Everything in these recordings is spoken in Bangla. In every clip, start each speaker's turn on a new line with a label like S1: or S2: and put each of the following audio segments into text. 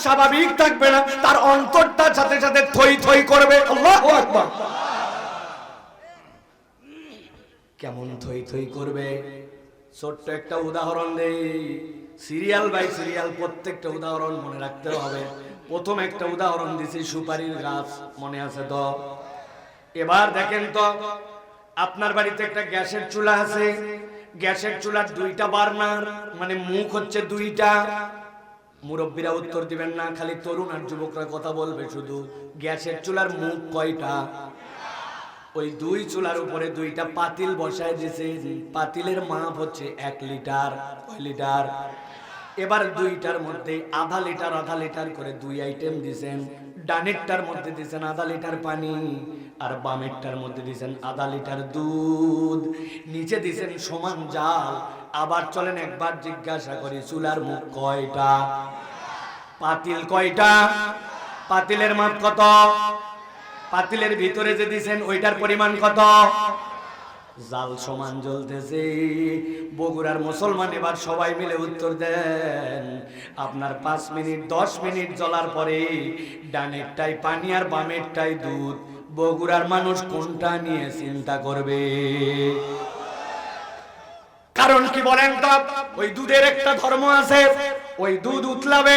S1: স্বাভাবিক থাকবে না, তার অন্তরটা সাথে সাথে থই থই করবে। আল্লাহু আকবার। কেমন থই থই করবে? ছোট্ট একটা উদাহরণ দেই, সিরিয়াল বাই সিরিয়াল প্রত্যেকটা উদাহরণ মনে রাখতে হবে। প্রথম একটা উদাহরণ দিছি সুপারির গাছ, মনে আছে তো? এবার দেখেন তো, আপনার বাড়িতে একটা গ্যাসের চুলা আছে, গ্যাসের চুলার দুইটা বার্নার, মানে মুখ হচ্ছে দুইটা। মুরব্বীরা উত্তর দিবেন না, খালি তরুণ আর যুবকরা কথা বলবে শুধু। গ্যাসের চুলার মুখ কয়টা? ওই দুই চুলার উপরে দুইটা পাতিল বসায় দিয়েছে, পাতিলের মাপ হচ্ছে 1 লিটার। কয় লিটার? এবার দুইটার মধ্যে আধা লিটার করে দুই আইটেম দিয়েছেন। ডানেরটার মধ্যে দিয়েছেন আধা লিটার পানি, আর বামেরটার মধ্যে দিয়েছেন আধা লিটার দুধ, নিচে দিয়েছেন সমান জাল। আবার চলেন একবার জিজ্ঞাসা করি, চুলার মুখ কয়টা? পাতিল কয়টা? পাতিলের মাপ কত? পাতিলের ভিতরে যে দিয়েছেন ওইটার পরিমাণ কত? জাল সমান জ্বলতেছে। বগুড়ার মুসলমান এবার সবাই মিলে উত্তর দেন। আপনার 5 মিনিট 10 মিনিট জ্বলার পরে ডানেরটাই পানি আর বামেরটাই দুধ, বগুড়ার মানুষ কোনটা নিয়ে চিন্তা করবে? কারণ কি বলেন তো? ওই দুধের একটা ধর্ম আছে, ওই দুধ উতলাবে,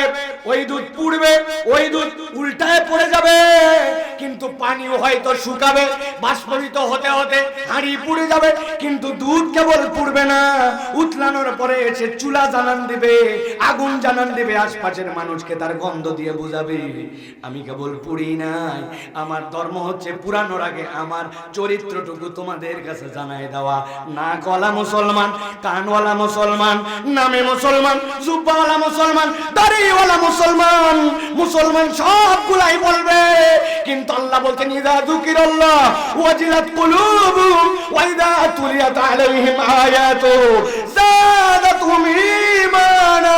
S1: ওই দুধ পুড়বে, ওই দুধ উল্টায় পড়ে যাবে, কিন্তু পানিও হয়তো শুকাবে, বাষ্পীভূত হতে হতে হাঁড়ি পুড়ে যাবে, কিন্তু দুধ কেবল পুড়বে না, উতলানোর পরে এসে চুলা জানান দিবে, আগুন জানান দিবে, আশপাশের মানুষকে তার গন্ধ দিয়ে বুঝাবে আমি কেবল পুড়ি নাই, আমার ধর্ম হচ্ছে পুরানোর আগে আমার চরিত্রটুকু তোমাদের কাছে জানাই দেওয়া। নাকওয়ালা মুসলমান, কানওয়ালা মুসলমান, নামে মুসলমান, জুব্বাওয়ালা মুসলমান, দাড়িওয়ালা মুসলমান, মুসলমান সবগুলাই বলবে, কিন্তু আল্লাহ বলতেন ইযা যুকিরাল্লাহ ওয়াজিলাত কুলুবুহুম ওয়া ইযা তুলিয়াত আলাইহিম আয়াতুহু যাদাতুহুম ঈমানা।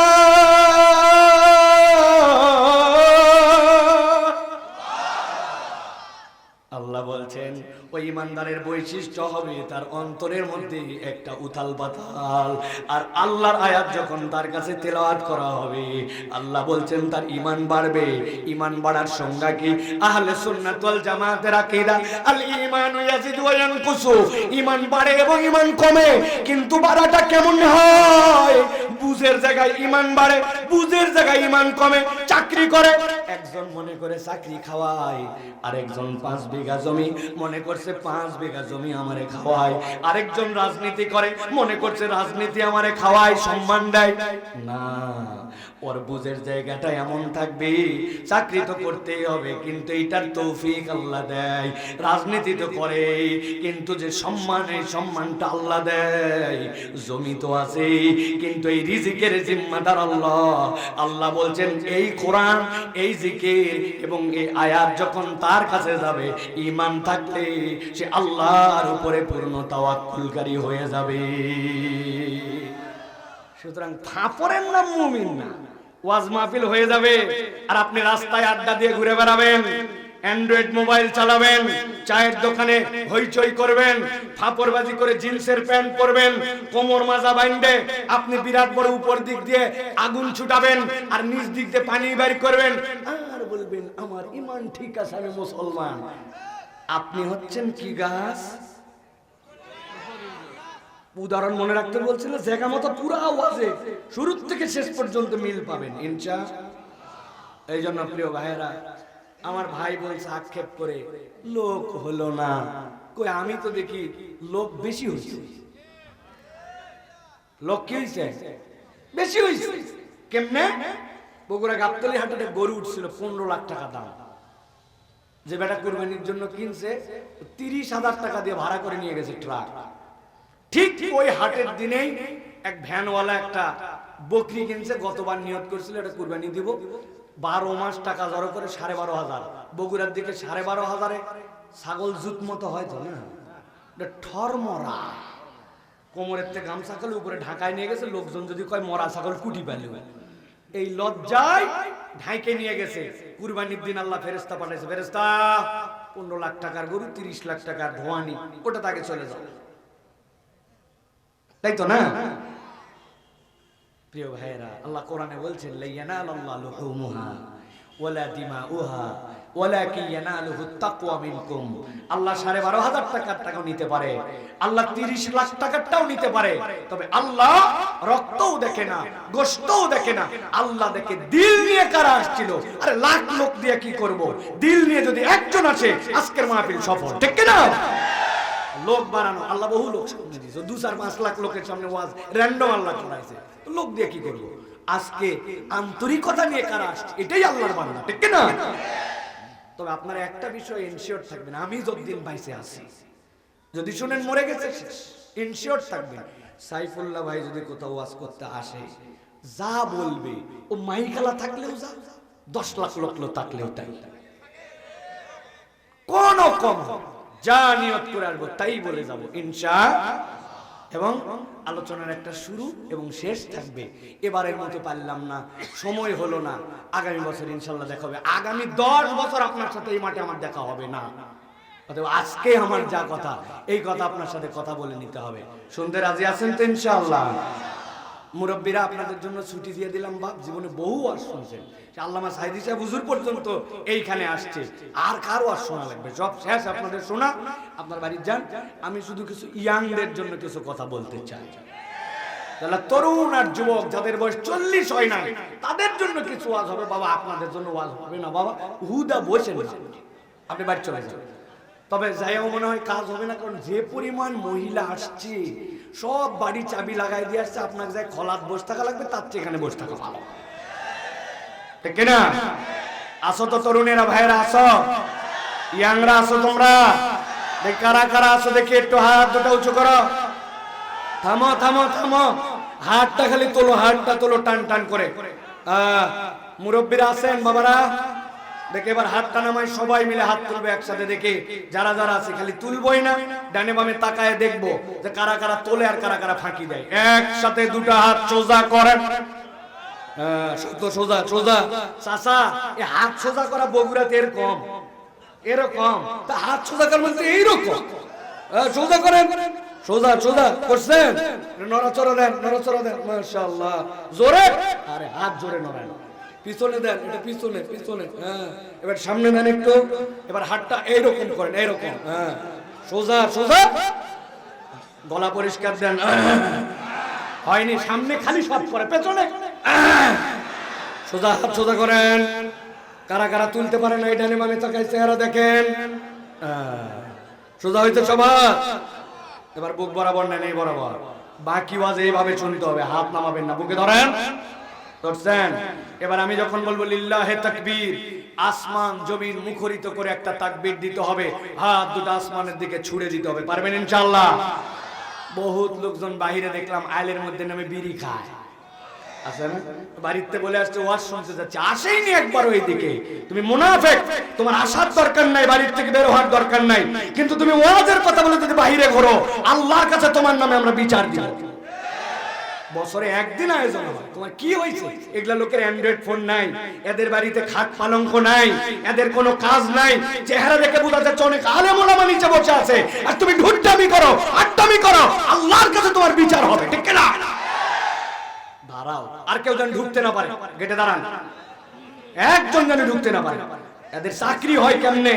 S1: আল্লাহ বলছেন ওই ইমানদারের বৈশিষ্ট্য হবে তার অন্তরের মধ্যে একটা উথাল পাতাল, আর আল্লাহর আয়াত যখন তার কাছে তেলাওয়াত করা হবে আল্লাহ বলছেন তার ঈমান বাড়বে। ঈমান বাড়ার সংজ্ঞা কি? আহলে সুন্নাত ওয়াল জামাতের আকীদা আল ঈমানু ইয়াজিদু ওয়া ইয়ানকুসু, ঈমান বাড়ে এবং ঈমান কমে, কিন্তু বাড়াটা কেমন হয়? বুঝের জায়গায় ঈমান বাড়ে, বুঝের জায়গায় ঈমান কমে। চাকরি করে একজন মনে করে চাকরি খাওয়ায়, আরেকজন 5 বিঘা জমি মনে করছে 5 বিঘা জমি আমারে খাওয়ায়, আরেকজন রাজনীতি করে মনে করছে রাজনীতি আমারে খাওয়ায়, সম্মান দেয় না। ওর বুঝের জায়গাটা এমন থাকবে, চাকরি তো করতেই হবে কিন্তু এইটার তৌফিক আল্লাহ দেয়, রাজনীতি তো করে কিন্তু যে সম্মান, এই সম্মানটা আল্লাহ দেয়, জমি তো আছে কিন্তু এই রিজিকের জিম্মাদার আল্লাহ। আল্লাহ বলছেন এই কোরআন, এই জিকির এবং এই আয়াত যখন তার কাছে যাবে, ঈমান থাকলে সে আল্লাহর উপরে পূর্ণ তাওয়াক্কুলকারী হয়ে যাবে। সুতরাং ফাপরের নাম মুমিন না, ওয়াজ মাহফিল হয়ে যাবে আর আপনি রাস্তায় আড্ডা দিয়ে ঘুরে বেড়াবেন, অ্যান্ড্রয়েড মোবাইল চালাবেন, চায়ের দোকানে হইচই করবেন, ফাপড়বাজি করে জিন্সের প্যান্ট পরবেন, কোমর মাজা বাইন্ধে আপনি বিরাট বড় উপর দিক দিয়ে আগুন ছুটাবেন আর নিচ দিক দিয়ে পানি বের করবেন আর বলবেন আমার ঈমান ঠিক আছে, আমি মুসলমান। আপনি হচ্ছেন কি গাছ? উদাহরণ মনে রাখতে বলছিল, জায়গা মতো পুরো ওয়াজে শুরু থেকে শেষ পর্যন্ত মিল পাবেন ইনশাআল্লাহ। এই জন্য প্রিয় ভাইয়েরা, আমার ভাই বলছে আক্ষেপ করে লোক হলো না, কই আমি তো দেখি লোক বেশি হয়েছে। লোক কি হয়েছে? বেশি হয়েছে। কেমনে? বগুড়া গাবতলী হাটে গরু উঠছিল 15 লাখ টাকা দাম, যে বেটা কুরবানির জন্য কিনছে 30,000 টাকা দিয়ে ভাড়া করে নিয়ে গেছে ট্রাক। ঠিক ওই হাটের দিনেই এক ভ্যানওয়ালা একটা বকরি কিনছে, গতবার নিয়ত করছিল এটা কুরবানি দিব, 12 মাস টাকা জড়ো করে 12,500। বগুড়ার দিকে 12,500 ছাগল জুত মতো হয়তো না, ঠর মরা, কোমরের থেকে গামছা খালে উপরে ঢাকায় নিয়ে গেছে। লোকজন যদি কয় মরা ছাগল কুটি পেল, এই লজ্জায় ঢাইকে নিয়ে গেছে। কুরবানির দিন আল্লাহ ফেরেশতা পাঠাইছে, ফেরেশতা 15 লাখ টাকার গরু 30 লাখ টাকার ধোয়ানি, ওটা তাকে চলে যাও, তাই তো না? প্রিয় ভাইয়েরা, আল্লাহ কোরআনে বলছেন লাইয়ানালাল্লাহু লুহুমুহা ওয়ালা দিমাউহা ওয়ালাকিন ইয়ানালুহু তাকওয়া মিনকুম। আল্লাহ 12,500 টাকার টাকাও নিতে পারে, আল্লাহ 30 লাখ টাকারটাও নিতে পারে, তবে আল্লাহ রক্তও দেখে না, গোশতও দেখে না, আল্লাহ দেখে দিল নিয়ে কারা আসছিল। আরে লাখ লোক দিয়ে কি করব, দিল নিয়ে যদি একজন আসে আজকের মাহফিল সফল, ঠিক কি না? লোক বাড়ানো, আল্লাহ বহু লোক সামনে দিয়েছে, 2-4-5 লাখ লোকের সামনে ওয়াজ র‍্যান্ডম আল্লাহ করাইছে, তো লোক দিয়ে কি করব? আজকে আন্তরিকতা নিয়ে কারা আসছে, এটাই আল্লাহর বান্দা, ঠিক কি না? তবে আপনারা একটা বিষয় ইনশিওর থাকবেন, আমি যতদিন বাইসে আছি, যদি শুনেন মরে গেছে শেষ, ইনশিওর থাকবেন সাইফুল্লাহ ভাই যদি কোথাও ওয়াজ করতে আসে, যা বলবে ও মাইকালা থাকলেও যা, 10 লাখ লোক থাকলেও তাই, কোন কম যা নিয়ত করে আসবো তাই বলে যাব ইনশাআল্লাহ। এবং আলোচনার একটা শুরু এবং শেষ থাকবে। এবারের মতো পারলাম না, সময় হলো না, আগামী বছর ইনশাআল্লাহ দেখা হবে। আগামী 10 বছর আপনার সাথে এই মাঠে আমার দেখা হবে না, অতএব আজকে আমার যা কথা, এই কথা আপনার সাথে কথা বলে নিতে হবে। শুনতে রাজি আছেন তো ইনশাআল্লাহ? মুরব্বীরা আপনাদের জন্য ছুটি দিয়ে দিলাম, বাপ জীবনে বহু ওয়াজ শুনছেন, আল্লামা সাইদি সাহেব হুজুর পর্যন্ত এইখানে আসছে, আর কারো ওয়াজ শোনা লাগবে, সব শেষ আপনাদের শোনা, আপনার বাড়ি যান। আমি শুধু কিছু ইয়াংদের জন্য কিছু কথা বলতে চাই, যারা তরুণ আর যুবক, যাদের বয়স 40 হয় না, তাদের জন্য কিছু ওয়াজ হবে। বাবা আপনাদের জন্য ওয়াজ হবে না, বাবা হুদা বসেন না, আপনি বাড়ি চলে যান। তবে যাইও মনে হয় কাজ হবে না, কারণ যে পরিমাণ মহিলা আসছে, সব বাড়ি চাবি লাগাই দিয়ে আসছে, আপনাকে যাই খলাত বসে থাকা লাগবে, তার চেয়ে এখানে বসে থাকা ভালো, ঠিক না? আসো তো তরুণেরা, ভাইয়েরা আসো, ইয়াংরা আসো, তোমরা কারা কারা আসো দেখি, একটু হাত দুটো উঁচু করো, থামো থামো থামো, হাতটা খালি তোলো, হাতটা তোলো টান টান করে। মুরব্বীরা আছেন বাবারা, দেখে এবার হাতটা নামায়, সবাই মিলে হাত তুলবে একসাথে, দেখে যারা যারা আছে, খালি তুলবই না, ডানে বামে তাকায় দেখবো যে কারা কারা তোলে আর কারা কারা ফাঁকি দেয়। একসাথে দুটো হাত সোজা করেন, সোজা সোজা। চাচা এই হাত সোজা করা বগুড়াতে এরকম এরকম, তা হাত সোজা করার বলতে এইরকম, সোজা করেন, সোজা সোজা করছেন, নড়াচড়া দেন, নড়াচড়া দেন, মাশাআল্লাহ, জোরে, আরে হাত জোরে নড়ান, পিছনে দেন, এটা পিছনে পিছনে, এবার সামনে দেন একটু, এবার হাতটা এইরকম করেন, এইরকম, সোজা সোজা, গলা পরিষ্কার দেন, হয়নি, সামনে খালি সব করে, পেছনে সোজা, হাত সোজা করেন। কারা কারা তুলতে পারে না, ডানে বামে তাকায় চেহারা দেখেন, সোজা হইতে সবার। এবার বুক বরাবর নেন, এই বরাবর, বাকি ওয়াজ এইভাবে শুনতে হবে, হাত নামাবেন না, বুকে ধরেন, ধরছেন। এবার আমি যখন বলবো লিল্লাহে তাকবীর, আসমান জমিন মুখরিত করে একটা তাকবীর দিতে হবে, হাত দুটো আসমানের দিকে ছুড়ে দিতে হবে, পারবেন ইনশাআল্লাহ? বহুত লোকজন বাহিরে দেখলাম আইলের মধ্যে নামে বিড়ি খায়, আছে না? বাড়িতে বলে আসছে ওয়াজ শুনতে যাচ্ছে, আসেইনি একবার ওই দিকে, তুমি মুনাফিক, তোমার আসার দরকার নাই, বাড়ির থেকে বের হওয়ার দরকার নাই, কিন্তু তুমি ওয়াজের কথা বলে যদি বাহিরে ঘোরো, আল্লাহর কাছে তোমার নামে আমরা বিচার দিব। বছরে একদিন আয়োজন হয়, তোমার কি হয়েছে? এগুলা লোকের অ্যান্ড্রয়েড ফোন নাই, এদের বাড়িতে খাট পালঙ্ক নাই, এদের কোনো কাজ নাই, চেহারা দেখে বোঝা যাচ্ছে অনেক আলেম ওলামা নিচে বসে আছে, আর তুমি ঢুট্টামি করো, আড্ডামি করো, আল্লাহর কাছে তোমার বিচার হবে, ঠিক না? দাঁড়াও, আর কেউ যেন ঢুকতে না পারে, গেটে দাঁড়ান, একজন যেন ঢুকতে না পারে। এদের চাকরি হয় কেমনে,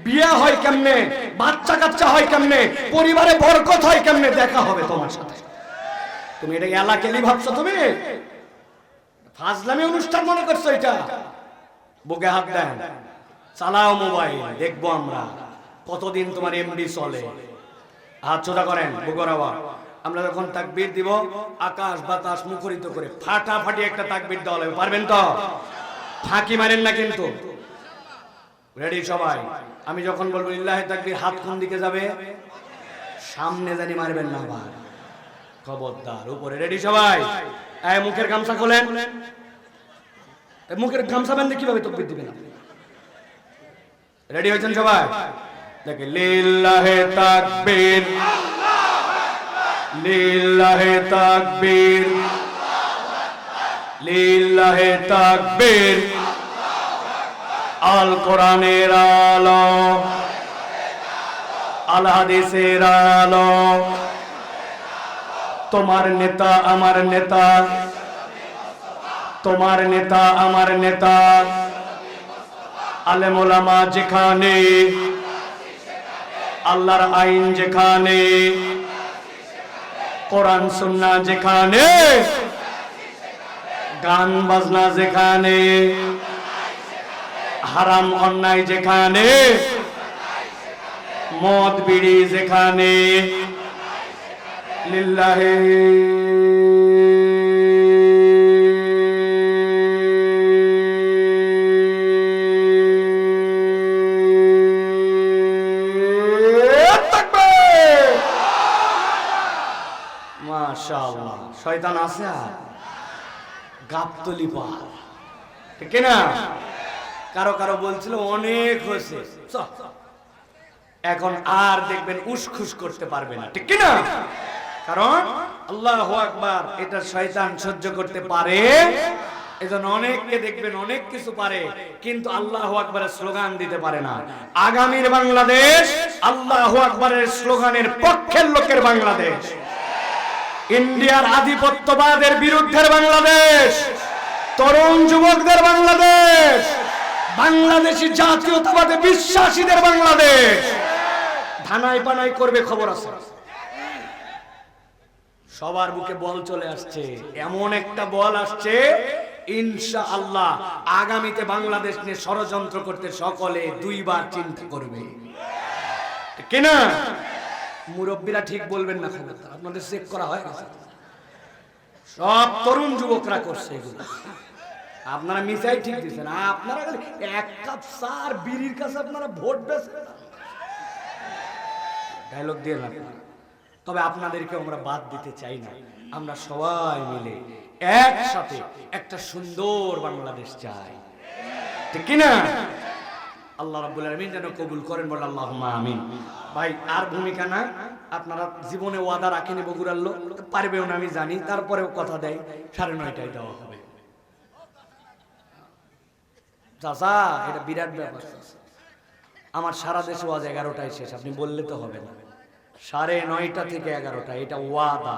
S1: বিয়ে হয় কেমনে, বাচ্চা কাচ্চা হয় কেমনে, পরিবারে বরকত হয় কেমনে, দেখা হবে তোমার সাথে। তুমি এটা এলাকেলি ভাবছো, তুমি ফাজলামি অনুষ্ঠান মনে করছো এটা? বুকে হাত দেন, চালাও মোবাইল, দেখবো আমরা কতদিন তোমার এমবি চলে। হাত সোজা করেন, বুকরাওয়া। আমরা যখন তাকবীর দিব, আকাশ বাতাস মুখরিত করে ফাটাফাটি একটা তাকবীর দেওয়া লাগবে, পারবেন তো? ফাঁকি মারেন না কিন্তু, রেডি সবাই? আমি যখন বলবো লিল্লাহে তাকবীর, হাত কোন দিকে যাবে? সামনে জানি মারবেন না, আবার খবরদার, উপরে। রেডি সবাই? এই মুখের গামছা খোলেন, মুখের গামছা বাঁধলে কিভাবে তাকবীর দিবেন? রেডি হয়েছেন সবাই? দেখে লিল্লাহে তাকবীর, লিল্লাহে তাকবীর, লিল্লাহে তাকবীর, আল কোরআনের আলো, আল হাদিসের আলো, তোমার নেতা আমার নেতা, তোমার নেতা আমার নেতা, আলেম ওলামা যেখানে, আল্লাহর আইন যেখানে, কোরআন সুন্নাহ যেখানে, গান বাজনা যেখানে, হারাম অন্যায় যেখানে, মদ বিড়ি যেখানে, লিল্লাহি মাশাআল্লাহ। শয়তান আছে আর গাবতলি পার, ঠিক না? কারো কারো বলছিল অনেক হয়েছে, এখন আর দেখবেন উসখুস করতে পারবে না, ঠিক না? কারণ আল্লাহু আকবার এটা শয়তান সহ্য করতে পারে, এজন্য অনেককে দেখবেন অনেক কিছু পারে, কিন্তু আল্লাহু আকবারের স্লোগান দিতে পারে না। আগামীর বাংলাদেশ আল্লাহু আকবারের স্লোগানের পক্ষের লোকের বাংলাদেশ, ইন্ডিয়ার আধিপত্যবাদের বিরুদ্ধের বাংলাদেশ, তরুণ যুবকদের বাংলাদেশ, বাংলাদেশী জাতীয়তাবাদে বিশ্বাসীদের বাংলাদেশ। থানায় পানায় করবে খবর আছে, সবার বুকে বল চলে আসছে, এমন একটা বল আসছে ইনশাআল্লাহ আগামীতে বাংলাদেশ নিয়ে ষড়যন্ত্র করতে সকলে দুইবার চিন্তা করবে, ঠিক না? মুরব্বীরা ঠিক বলবেন না, খবরদার, আপনাদের চেক করা হয় গেছে, সব তরুণ যুবকরা করছে এগুলো। আপনারা মিসাই ঠিক দিচ্ছেন, আপনারা এক কাপ চার বিড়ির কাছে আপনারা ভোট বেছেন, ডায়লগ দিয়ে না। তবে আপনাদেরকে আমরা বাদ দিতে চাই না, আমরা সবাই মিলে একসাথে একটা সুন্দর বাংলাদেশ চাই, ঠিক কিনা? আল্লাহ রাব্বুল আলামিন যেন কবুল করেন, বলে আল্লাহুম্মা আমিন। ভাই আর ভূমিকা না, আপনারা জীবনে ওয়াদা রাখেনি, বগুড়ার লোক পারবেও না আমি জানি, তারপরেও কথা দেয় 9:30টায় দেওয়া হবে। চাচা এটা বিরাট ব্যাপার, আমার সারা দেশে ওয়াজ 11টায় শেষ, আপনি বললে তো হবে না, 9:30 থেকে 11টা, এটা ওয়াদা।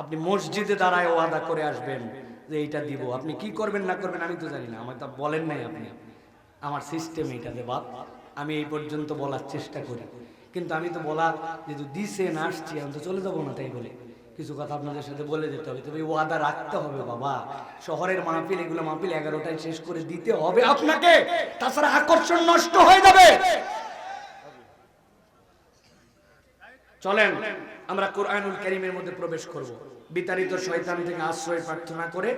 S1: আপনি মসজিদে দাঁড়ায় ওয়াদা করে আসবেন যে এইটা দিব, আপনি কি করবেন না করবেন আমি তো জানি না, আমার তা বলেন নাই আপনি, আমার সিস্টেম এইটা দেবাত, আমি এই পর্যন্ত বলার চেষ্টা করি, কিন্তু আমি তো বলার যেহেতু দিছেন আসছি, আমি তো চলে যাবো না, তাই বলে কিছু কথা আপনাদের সাথে বলে যেতে হবে। তবে ওয়াদা রাখতে হবে বাবা, শহরের মাহফিল, এগুলো মাহফিল 11টায় শেষ করে দিতে হবে আপনাকে, তাছাড়া আকর্ষণ নষ্ট হয়ে যাবে। চলেন আমরা কোরআনুল কারীমের মধ্যে প্রবেশ করব, বিতাড়িত শয়তান থেকে আশ্রয় প্রার্থনা করে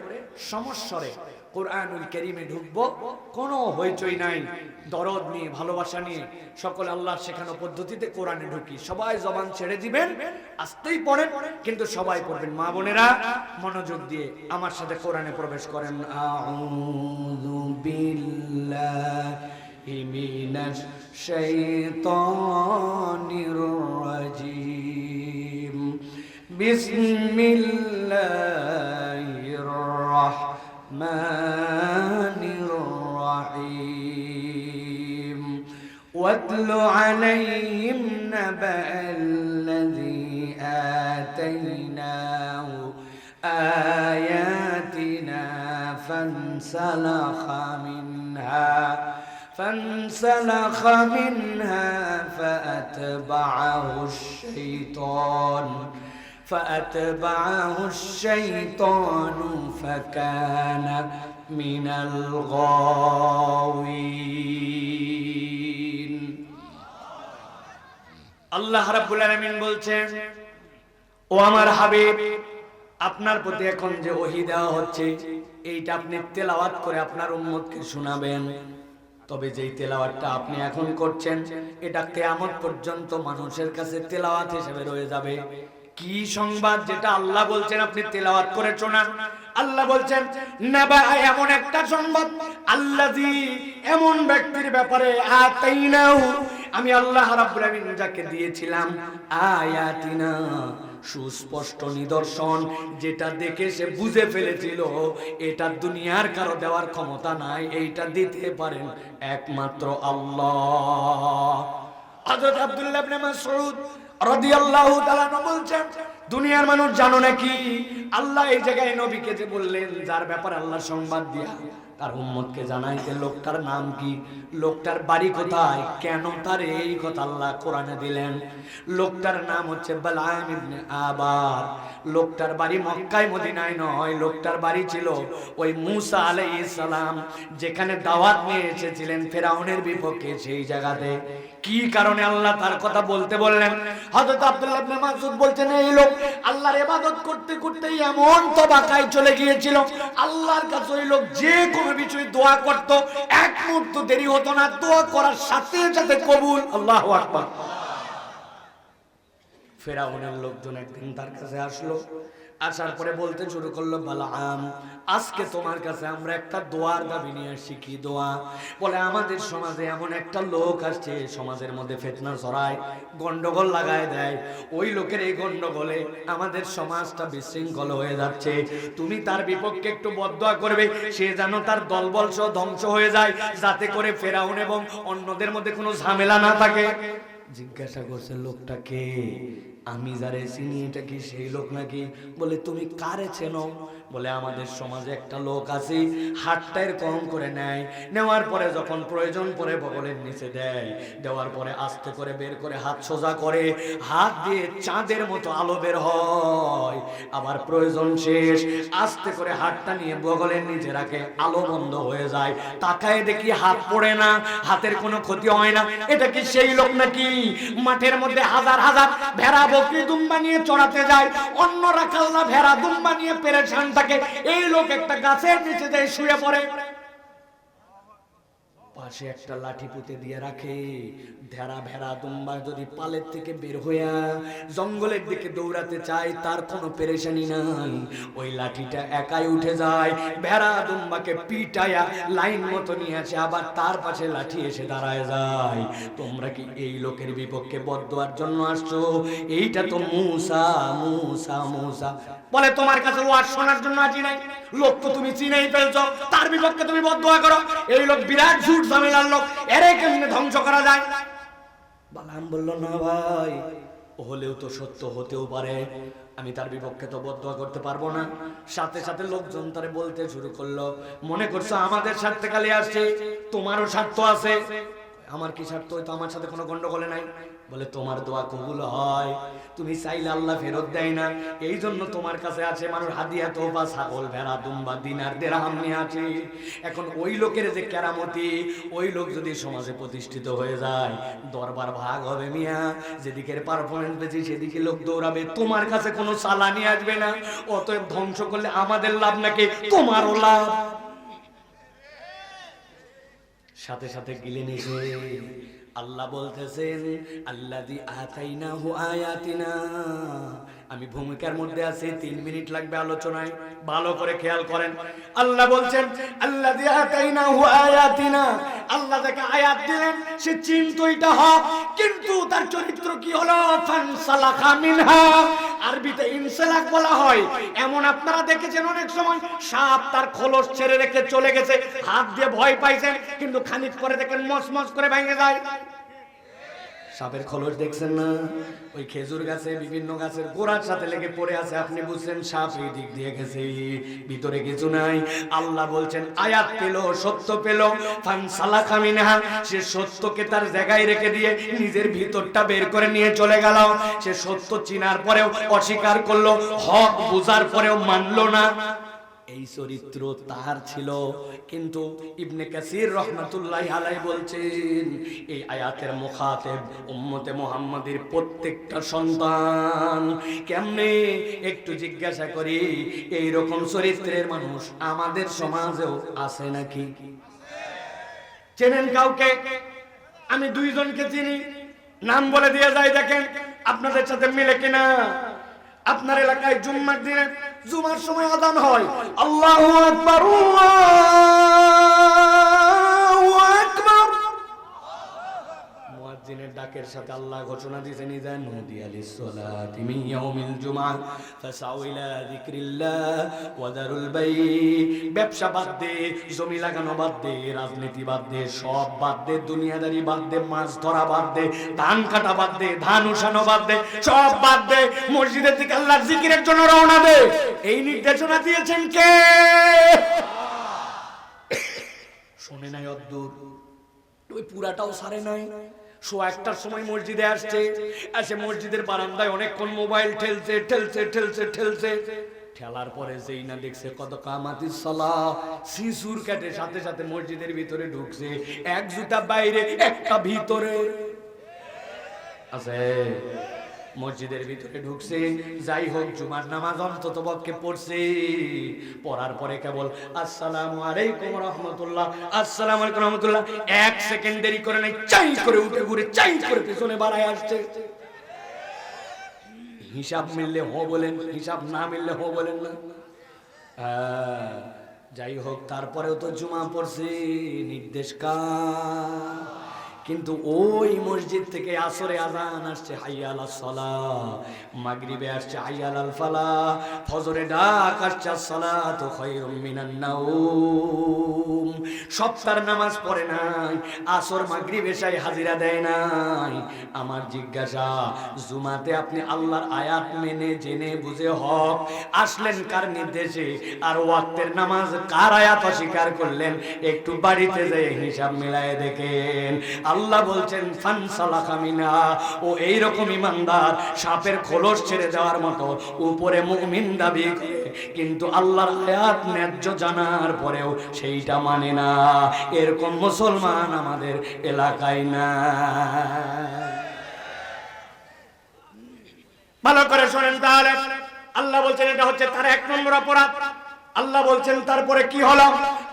S1: সমস্বরে কোরআনুল কারীমে ঢুকবো, কোনো হইচই নাই, দরদ নিয়ে ভালোবাসা নিয়ে সকল আল্লাহর শেখানো পদ্ধতিতে কোরআনে ঢুকি। সবাই জবান ছেড়ে দিবেন, আস্তেই পড়েন, কিন্তু সবাই পড়বেন। মা বোনেরা মনোযোগ দিয়ে আমার সাথে কোরআনে প্রবেশ করেন। আউযু বিল্লাহি মিনাশ শাইতানির রাজিম। বিসমিল্লাহির রাহমানির রাহিম। ওয়াতলু আলাইহিম নাবা'আল্লাযী আতাইনাহু আয়াতিনা ফানসালাখা মিনহা فأتبعه الشيطان فكان من الغاوين। আল্লাহ রাব্বুল আলামিন বলছেন, ও আমার হাবিব, আপনার প্রতি এখন যে ওহী দেওয়া হচ্ছে এইটা আপনি তেলাওয়াত করে আপনার উম্মতকে শোনাবেন। তবে যেই তেলাওয়াতটা আপনি এখন করছেন এটা কিয়ামত পর্যন্ত মানুষের কাছে তেলাওয়াত হিসেবে রয়ে যাবে। কি সংবাদ যেটা আল্লাহ বলছেন আপনি তেলাওয়াত করে শোনান। আল্লাহ বলছেন নাবা, এমন একটা সংবাদ, আল্লাযী, এমন ব্যক্তির ব্যাপারে, আতাইনাহু, আমি আল্লাহ রাব্বুল আলামিন যাকে দিয়েছিলাম, আয়াতিনা, সুস্পষ্ট নিদর্শন, যেটা দেখে সে বুঝে ফেলেছিল এটা দুনিয়ার কারো দেওয়ার ক্ষমতা নাই, এইটা দিতে পারেন একমাত্র আল্লাহ। হযরত আব্দুল্লাহ ইবনে মাসউদ রাদিয়াল্লাহু তাআলা বলছেন, দুনিয়ার মানুষ জানো নাকি আল্লাহ এই জায়গায় নবীকে যে বললেন, যার ব্যাপারে আল্লাহ সংবাদ দিয়া আর উম্মতকে জানাইতে লোকটার নাম কি, লোকটার বাড়ি কোথায়, কেন তার এই কথা আল্লাহ কোরআনে দিলেন। লোকটার নাম হচ্ছে বালাম ইবনে আবার। লোকটার বাড়ি মক্কায় মদিনায় নয়, লোকটার বাড়ি ছিল ওই মুসা আলাইহিস সালাম যেখানে দাওয়াত নিয়ে এসেছিলেন ফেরাউনের বিপক্ষে, সেই জায়গাতে। কি কারণে আল্লাহ তার কথা বলতে বললেন? হযরত আব্দুল্লাহ ইবনে মাসউদ বলছেন এই লোক আল্লাহর ইবাদত করতে করতে এমন তবাকায় চলে গিয়েছিল, আল্লাহর কাছে ওই লোক যে কোনো বিষয়ে দোয়া করত, এক মুহূর্ত দেরি হতো না, দোয়া করার সাথে সাথে কবুল। আল্লাহু আকবার। ফেরাউনের লোকজন একদিন তার কাছে আসলো, আসার পরে বলতে শুরু করলো, বালাম আজকে তোমার কাছে আমরা একটা দোয়ার দাবি নিয়ে আসছি। কি দোয়া? বলে আমাদের সমাজে এমন একটা লোক আসছে, সমাজের মধ্যে ফিতনা ছড়ায়, গন্ডগোল লাগায় দেয়। ওই লোকের এই গন্ডগোলে আমাদের সমাজটা বিশৃঙ্খল হয়ে যাচ্ছে। তুমি তার বিপক্ষে একটু বদদোয়া করবে, সে যেন তার দলবল সহ ধ্বংস হয়ে যায়, যাতে করে ফেরাউন এবং অন্যদের মধ্যে কোনো ঝামেলা না থাকে। জিজ্ঞাসা করছে লোকটা কে? আমি যারে চিনি এটা কি সেই লোক নাকি? বলে তুমি কারে চেনো? বলে আমাদের সমাজে একটা লোক আছে, হাতটা এরকম করে নেয়, নেওয়ার পরে যখন প্রয়োজন পড়ে বগলের নিচে দেয়, দেওয়ার পরে আস্তে করে বের করে হাত সোজা করে, হাত দিয়ে চাঁদের মতো আলো বের হয়, আবার প্রয়োজন শেষ আস্তে করে হাতটা নিয়ে বগলের নিচে রাখে, আলো বন্ধ হয়ে যায়, তাকায় দেখি হাত পড়ে না, হাতের কোনো ক্ষতি হয় না। এটা কি সেই লোক নাকি? মাঠের মধ্যে হাজার হাজার ভেড়া বকরি দুম্বা নিয়ে চড়াতে যায়, অন্য রাখালরা ভেড়া দুম্বা নিয়ে পেরেশান থাকে, এই লোক একটা গাছের নিচে যায় শুয়ে পড়ে, পাশে একটা লাঠি পুঁতে দিয়ে রাখে। ভেড়া দুম্বা যদি পালের থেকে বের হইয়া জঙ্গলের দিকে দৌড়াতে চায়, তার কোনো পেরেশানি নাই, ওই লাঠিটা একাই উঠে যায়, ভেড়া দুম্বাকে পিটায়া লাইন মতো নিয়ে আসে, আবার তার পাশে লাঠি এসে দাঁড়ায় যায়। তোমরা কি এই লোকের বিপক্ষে বদদোয়ার জন্য আসছো? এইটা তো মুসা মুসা মুসা। বলে তোমার কাছে ওয়াজ শোনার জন্য আসি নাই, লোক তো তুমি চিনেই ফেলছো, তার বিপক্ষে তুমি বদদোয়া করো। এই লোক বিরাট ঝুট ঝামেলার লোক, এরে কেমনে ধ্বংস করা যায়? বালাম বলল না ভাই, হলেও তো সত্য হতেও পারে, আমি তার বিপক্ষে তো বদদোয়া করতে পারবো না। সাথে সাথে লোকজন তারে বলতে শুরু করলো, মনে করছো আমাদের স্বার্থে খালি আসছে, তোমারও স্বার্থ আছে। আমার কি স্বার্থ? হয়তো আমার সাথে কোনো গন্ডগোলে নাই। বলে তোমার দোয়া কবুল হয়, তুমি চাইলে আল্লাহ ফেরত দেয় না, এই জন্য তোমার কাছে আছে মানুষ হাদিয়া তোবা, ছাগল ভেড়া দুম্বা দিনার দিরহাম নিয়ে আছে। এখন ওই লোকের যে কেরামতি, ওই লোক যদি সমাজে প্রতিষ্ঠিত হয়ে যায়, দরবার ভাগ হবে মিয়া, যেদিকের পারফরমেন্স বেশি সেদিকে লোক দৌড়াবে, তোমার কাছে কোনো চালানি আসবে না। অতএব ধ্বংস করলে আমাদের লাভ নাকি তোমারও লাভ। সাথে সাথে গিলে নিছে। আল্লাহ বলতেছেন আল্লাযী আতাইনাহু আয়াতিনা। আমি ভূমিকার মধ্যে আছি, 3 মিনিট লাগবে আলোচনায়, ভালো করে খেয়াল করেন। আল্লাহ বলছেন আল্লাযী আতাইনাহু আয়াতিনা, আল্লাহ যাকে আয়াত দিলেন সে চিন্তিত হয়, কিন্তু তার চরিত্র কি হলো? ফানসালাখা মিনহা, আরবিতে ইনসালাক বলা হয়। এমন আপনারা দেখেছেন অনেক সময় সাপ তার খোলস ছেড়ে রেখে চলে গেছে, হাত দিয়ে ভয় পাইছেন, কিন্তু খানিক পরে দেখেন মচমচ করে ভেঙে যায়। সাপের খোলস দেখছেন না? ওই খেজুর গাছে বিভিন্ন গাছের গোড়ার সাথে লেগে পড়ে আছে, আপনি বুঝছেন সাপ এই দিক দিয়ে গেছে, ভিতরে কিছু নাই। আল্লাহ বলছেন আয়াত পেল, সত্য পেল, ফানসালাখা মিনহা, সে সত্যকে তার জায়গায় রেখে দিয়ে নিজের ভিতরটা বের করে নিয়ে চলে গেল। সে সত্য চিনার পরেও অস্বীকার করলো, হক বুঝার পরেও মানলো না। এই চরিত্র তার ছিল। কিন্তু ইবনে কাসির রাহমাতুল্লাহি আলাইহি বলছেন এই আয়াতের মুখাতেব উম্মতে মুহাম্মাদের প্রত্যেকটা সন্তান। কেমনে? একটু জিজ্ঞাসা করি, এই রকম চরিত্রের মানুষ আমাদের সমাজেও আছে নাকি? চেনেন কাউকে? আমি 2 জনকে চিনি, নাম বলে দিয়ে যাই, দেখেন আপনাদের সাথে মিলে কিনা। আপনার এলাকায় জুম্মার দিনে জুমার সময় আযান হয়, আল্লাহু আকবার আল্লাহু আকবার, মুয়াজ্জিনের ডাকের সাথে আল্লাহ ঘোষণা দিয়েছেন ইযা নুদিয়া লিস-সালাতি মিন ইয়াউমিল জুমআহ ফাসাউ ইলা যিকরিল্লাহ ওয়া দারুল বাই। ব্যবসা বাদ দে, জমি লাগানো বাদ দে, রাজনীতি বাদ দে, সব বাদ দে, দুনিয়াদারি বাদ দে, মাছ ধরা বাদ দে, ধান কাটা বাদ দে, ধান উঠানো বাদ দে, সব বাদ দে, মসজিদের দিকে আল্লাহর জিকিরের জন্য রওনা দে। এই নির্দেশনা দিয়েছেন কে? নাই অদ্দূর, ওই পুরাটাও সারে নাই। 1:15টার সময় মসজিদে আসছে, এসে মসজিদের বারান্দায় অনেকক্ষণ মোবাইল ঠেলছে ঠেলছে ঠেলছে ঠেলছে, ঠেলার পরে যেই না দেখছে কত কামাতিস সালাহ, শিশুর কাটে সাথে সাথে মসজিদের ভিতরে ঢুকছে। এক জুতা বাইরে একটা ভিতরে আছে, মসজিদের ভিতরে ঢুকছে। যাই হোক, জুমার নামাজ অন্তত পক্ষে পড়ছে, পড়ার পরে কেবল আসসালামু আলাইকুম রাহমাতুল্লাহ, আসসালামু আলাইকুম রাহমাতুল্লাহ, 1 সেকেন্ড দেরি করে নাই, চাই করে উঠে ঘুরে চাই করে পিছনে বাড়ায় আসছে। হিসাব মিললে হো বলেন, হিসাব না মিললে হো বলেন না। যাই হোক, তারপরেও তো জুমা পড়ছে, নির্দেশ কার? কিন্তু ওই মসজিদ থেকে আসরে আজান আসছে হাইয়া আলাস সালাহ, মাগরিবে আসছে হাইয়া আলাল ফালাহ, ফজরে ডাক আসছে আসসালাতু খায়রুম মিনান নাওম। সপ্তাহ নামাজ পড়ে নাই, আসর মাগরিব এশায় হাজিরা দেয় নাই। আমার জিজ্ঞাসা, জুমাতে আপনি আল্লাহর আয়াত মেনে জেনে বুঝে হক আসলেন কার নির্দেশে, আর ওয়াক্তের নামাজ কার আয়াত অস্বীকার করলেন? একটু বাড়িতে যেয়ে হিসাব মিলায়ে দেখেন। আল্লাহ বলছেন ফানসালাখা মিনহা, ও এইরকম ইমানদার সাপের খোলস ছেড়ে দেওয়ার মতো উপরে মুমিন দাবি করে, কিন্তু আল্লাহর আয়াত ন্যায্য জানার পরেও সেইটা মানে না। এরকম মুসলমান আমাদের এলাকায় না। ভালো করে শোনেন তাহলে, আল্লাহ বলছেন এটা হচ্ছে তার 1 নম্বর অপরাধ। আল্লাহ বলছেন তারপরে কি হলো?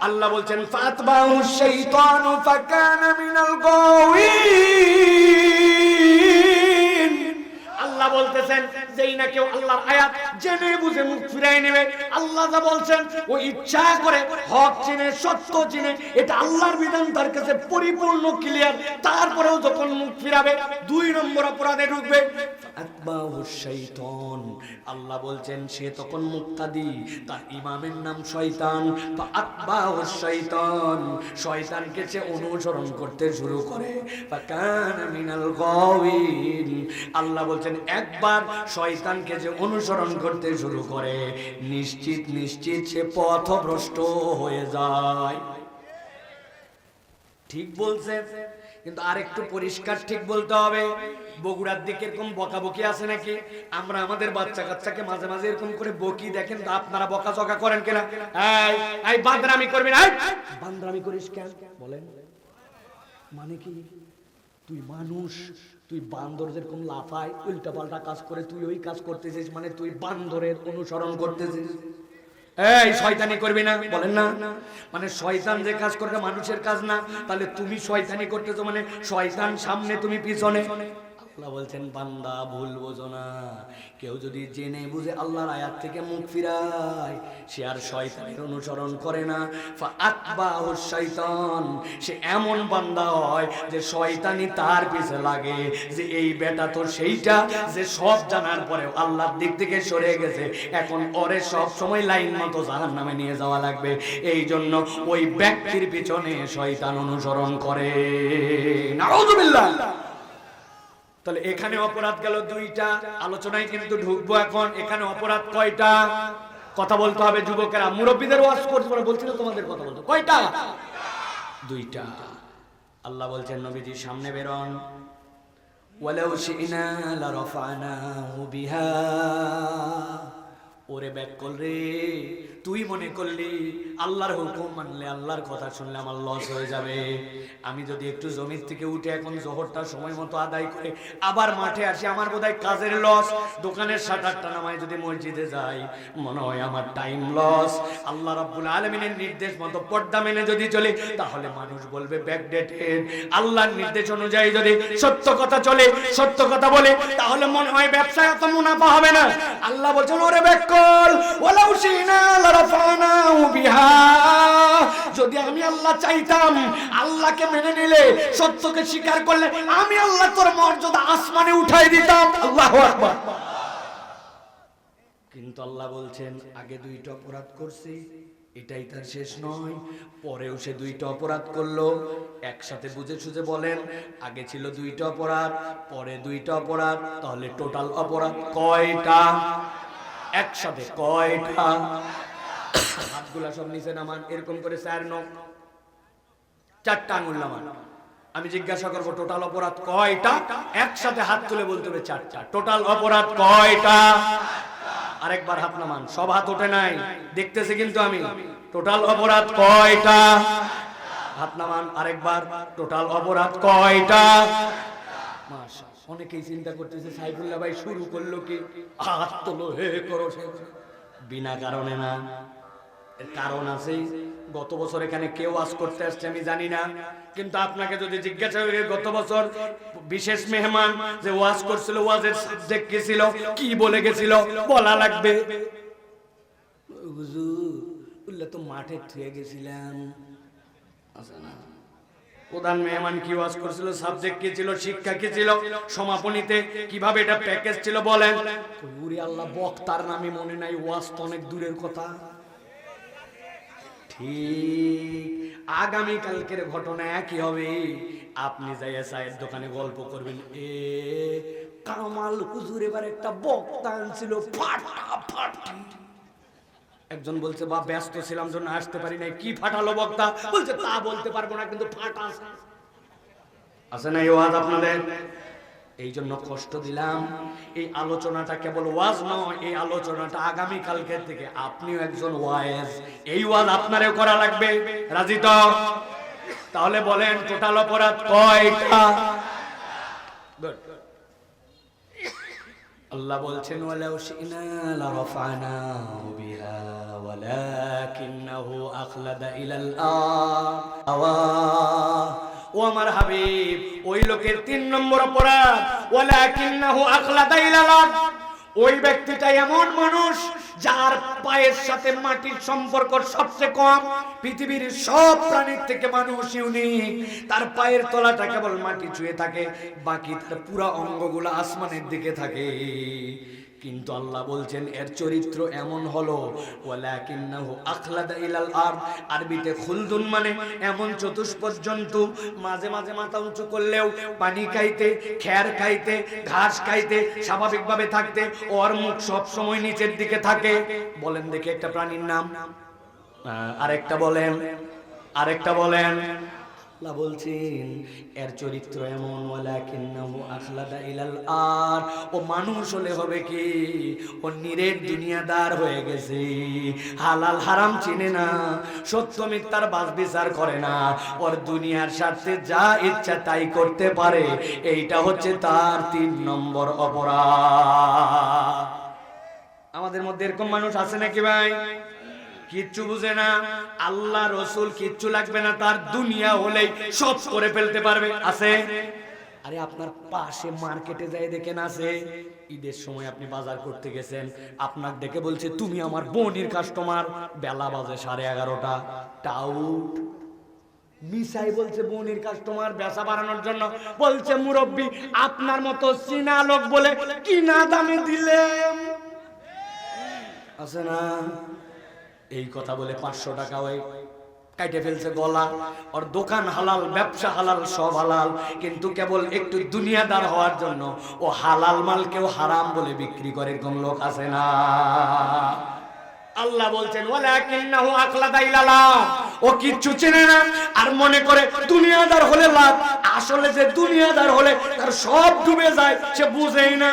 S1: আল্লাহ বলছেন ফাতবাহু শাইতানু ফাকানা মিনাল গাওয়িন। আল্লাহ বলতেছেন যেই না কেউ আল্লাহর আয়াত জেনে বুঝে মুখ ফিরাই নেবে, আল্লাহ যা বলছেন ও ইচ্ছা করে হক চিনে সত্য চিনে, এটা আল্লাহর বিধান তার কাছে পরিপূর্ণ ক্লিয়ার, তারপরেও যখন মুখ ফিরাবে 2 নম্বর অপরাধে ঢুকবে। ফাতবাহু শাইতান, আল্লাহ বলছেন সে তখন মুক্তাদি, তার ইমামের নাম শয়তান। ফাতবাহু শাইতান, শয়তানকে সে অনুসরণ করতে শুরু করে। ফাকানা মিনাল গাওয়িন, আল্লাহ বলছেন একবার শয়তানকে যে অনুসরণ করতে শুরু করে, নিশ্চিত নিশ্চিত সে পথভ্রষ্ট হয়ে যায়। ঠিক বলছে, কিন্তু আরেকটু পরিষ্কার ঠিক বলতে হবে। বগুড়ার দিকে এরকম বকাবকি আছে নাকি? আমরা আমাদের বাচ্চা কাচ্চাকে মাঝে মাঝে এরকম করে বকি, দেখেন তো আপনারা বকাঝকা করেন কিনা? এই বান্দরামি করবি না, বান্দরামি করিস কেন বলেন? মানে কি? তুই মানুষ, তুই বান্দর যেরকম লাফায় উল্টা পাল্টা কাজ করে, তুই ওই কাজ করতেছিস, মানে তুই বান্দরের অনুসরণ করতেছিস। এই শয়তানি করবি না বলেন না, মানে শয়তান যে কাজ করবে মানুষের কাজ না, তাহলে তুমি শয়তানি করতেছো, মানে শয়তান সামনে তুমি পিছনে। আল্লাহ বলছেন বান্দা ভুল বোঝো না, কেউ যদি জেনে বুঝে আল্লাহর আয়াত থেকে মুখ ফিরায়, সে আর শয়তানের অনুসরণ করে না। ফাআতবাহু শাইতান, সে এমন বান্দা হয় যে শয়তানি তার পিছে লাগে, যে এই বেটা তো সেইটা যে সব জানার পরেও আল্লাহর দিক থেকে সরে গেছে, এখন ওরে সব সময় লাইন মতো জাহান্নামে নিয়ে যাওয়া লাগবে। এই জন্য ওই ব্যক্তির পিছনে শয়তান অনুসরণ করে। নাউযুবিল্লাহ। তাহলে এখানে অপরাধ গেল 2টা, আলোচনায় কিন্তু ঢুকবো এখন। এখানে অপরাধ কয়টা? কথা বলতে হবে যুবকেরা, মুরব্বীদের ওয়াজ করতে বলছিল তোমাদের কথা বলতে, কয়টা? 2টা। আল্লাহ বলছেন নবীজি সামনে বেরোন, ওয়ালাউ শি'না লারাফানাহু বিহা। ওরে ব্যাককল রে, তুই মনে করলি আল্লাহর হুকুম মানলে, আল্লাহর কথা শুনলে আমার লস হয়ে যাবে। আমি যদি একটু জমির থেকে উঠে এখন জোহরটা সময় মতো আদায় করে আবার মাঠে আসি, আমার বোধহয় কাজের লস। দোকানের শাটারটা নামায় যদি মসজিদে যাই, মনে হয় আমার টাইম লস। আল্লাহ রাব্বুল আলামিনের নির্দেশ মতো পর্দা মেনে যদি চলে, তাহলে মানুষ বলবে ব্যাকডেটেড। আল্লাহর নির্দেশ অনুযায়ী যদি সত্য কথা চলে, সত্য কথা বলে, তাহলে মনে হয় ব্যবসায় এত মুনাফা হবে না। আল্লাহ বলছেন ওরে ব্যাককল, ওয়ালাউ শি'না লারাফানাহু বিহা। যদি আমি আল্লাহ চাইতাম, আল্লাহকে মেনে নিলে, সত্যকে স্বীকার করলে, আমি আল্লাহ তোর মর্যাদা আসমানে উঠাই দিতাম। আল্লাহু আকবার। কিন্তু আল্লাহ বলছেন আগে 2টা অপরাধ করছি, এটাই তার শেষ নয়, পরেও সে 2টা অপরাধ করলো। একসাথে বুঝে সুঝে বলেন, আগে ছিল 2টা অপরাধ, পরে 2টা অপরাধ, তাহলে টোটাল অপরাধ কয়টা? একসাথে কয়টা? হাতগুলা সব নিচে নামান, এরকম করে 4 নখ। 4টা আঙ্গুল নামান। আমি জিজ্ঞাসা করবো টোটাল অপরাধ কয়টা, একসাথে হাত তুলে বলতে হবে 4টা। টোটাল অপরাধ কয়টা? আরেকবার হাত নামান। সব হাত ওঠে নাই, দেখতেছি কিন্তু আমি। টোটাল অপরাধ কয়টা? হাত নামান। আরেকবার, টোটাল অপরাধ কয়টা? মাশাআল্লাহ। অনেকেই চিন্তা করতেছে সাইফুল্লাহ ভাই শুরু করলো কি, হাত তোলো, হে করো সে করো। বিনা কারণে না, এর কারণ আছে। গত বছর এখানে কেউ ওয়াজ করতে আসছে আমি জানি না, কিন্তু আপনাকে যদি জিজ্ঞাসা করি গত বছর বিশেষ মেহমান যে ওয়াজ করছিল, ওয়াজের সাবজেক্ট কি ছিল, কি বলে গেছিল, বলা লাগবে। হুজুর তো মাঠে থুয়ে গেছিলাম, আছে না? প্রধান মেহমান কি ওয়াজ করছিল, সাবজেক্ট কি ছিল, শিক্ষা কি ছিল, সমাপনীতে কিভাবে এটা প্যাকেজ ছিল বলেন। ওরে আল্লাহ, বক্তার নামে মনে নাই, ওয়াজ তো অনেক দূরের কথা। ঠিক আগামী কালকের ঘটনা একই হবে। আপনি যাইয়া চায়ের দোকানে গল্প করবেন, এ কামাল হুজুর এবার একটা বক্তা আনছিল ফাটাফাটি। একজন বলছে বা ব্যস্ত ছিলাম জন্য আসতে পারি নাই। কি ফাটালো বক্তা? বলছে তা বলতে পারবো না, কিন্তু ফাটা আছে না এই ওয়াজ আপনাদের। এই জন্য কষ্ট দিলাম। এই আলোচনাটা কেবল ওয়াজ নয়, এই আলোচনাটা আগামী কালকের থেকে আপনিও একজন ওয়াইজ। এই ওয়াজ আপনারও করা লাগবে। রাজি তো? তাহলে বলেন টোটাল অপরাধ কয়টা? আল্লাহ বলছেন ওয়ালাউ শিনা লারাফানাহু বিহা ওয়ালাকিন্নাহু আখলাদা ইলাল আরদ। ও আমার হাবিব, ওই লোকের 3 নম্বর অপরাধ ওয়ালাকিন্নাহু আখলাদা ইলাল আরদ। ওই ব্যক্তিটা এমন মানুষ যার পায়ের সাথে মাটির সম্পর্ক সবচেয়ে কম। পৃথিবীর সব প্রাণীর থেকে মানুষ ইউনিক। তার পায়ের তলাটা কেবল মাটি ছুঁয়ে থাকে, বাকি তার পুরো অঙ্গগুলো আসমানের দিকে থাকে। কিন্তু আল্লাহ বলছেন এর চরিত্র এমন হলো ওয়ালাকিন্নাহু আখলাদা ইলাল আরদ। আরবিতে খুলদুন মানে এমন চতুষ্পদ জন্তু, মাঝে মাঝে মাথা উঁচু করলেও পানি খাইতে, খের খাইতে, ঘাস খাইতে, স্বাভাবিকভাবে থাকতে, ওর মুখ সব সময় নিচের দিকে থাকে। বলেন দেখি একটা প্রাণীর নাম। আরেকটা বলেন, আরেকটা বলেন। আল্লাহ বলছেন এর চরিত্র এমন ওয়ালাকিন্নাহু আখলাদা ইলাল আরদ। ও মানুষ হলে হবে কি, ও নিরেট দুনিয়াদার হয়ে গেছে। হালাল হারাম চিনে না, সত্য মিথ্যার বাছ বিচার করে না। ওর দুনিয়ার স্বার্থে যা ইচ্ছা তাই করতে পারে। এইটা হচ্ছে তার 3 নম্বর অপরাধ। আমাদের মধ্যে এরকম মানুষ আছে নাকি ভাই? কিচ্ছু বুঝে না, আল্লাহ রসুল কিচ্ছু লাগবে না, তার দুনিয়া হলেই সব করে ফেলতে পারবে। আছে? আরে আপনার পাশে মার্কেটে যাই দেখেন আছে। ঈদের সময় আপনি বাজার করতে গেছেন, আপনার দেখে বলছে তুমি আমার বোনের কাস্টমার। বেলা বাজে 11:30টা, টাউট মিসাই বলছে বোনের কাস্টমার, বেচা বাড়ানোর জন্য বলছে মুরব্বি আপনার মতো চীনা লোক বলে কিনা দামে দিলেন। আছে না? এই কথা বলে 500 টাকা ওই কাটে ফেলছে গলা। ওর দোকান হালাল, ব্যবসা হালাল, সব হালাল, কিন্তু কেবল একটু দুনিয়াদার হওয়ার জন্য ও হালাল মালকেও হারাম বলে বিক্রি করে। কোন লোক আছে না? আল্লাহ বলছেন ওয়ালাকিন্নাহু আখলাদা ইলাল আরদ। ও কিচ্ছু চেনে না আর মনে করে দুনিয়াদার হলে লাভ। আসলে যে দুনিয়াদার হলে তার সব ডুবে যায়, সে বুঝেই না।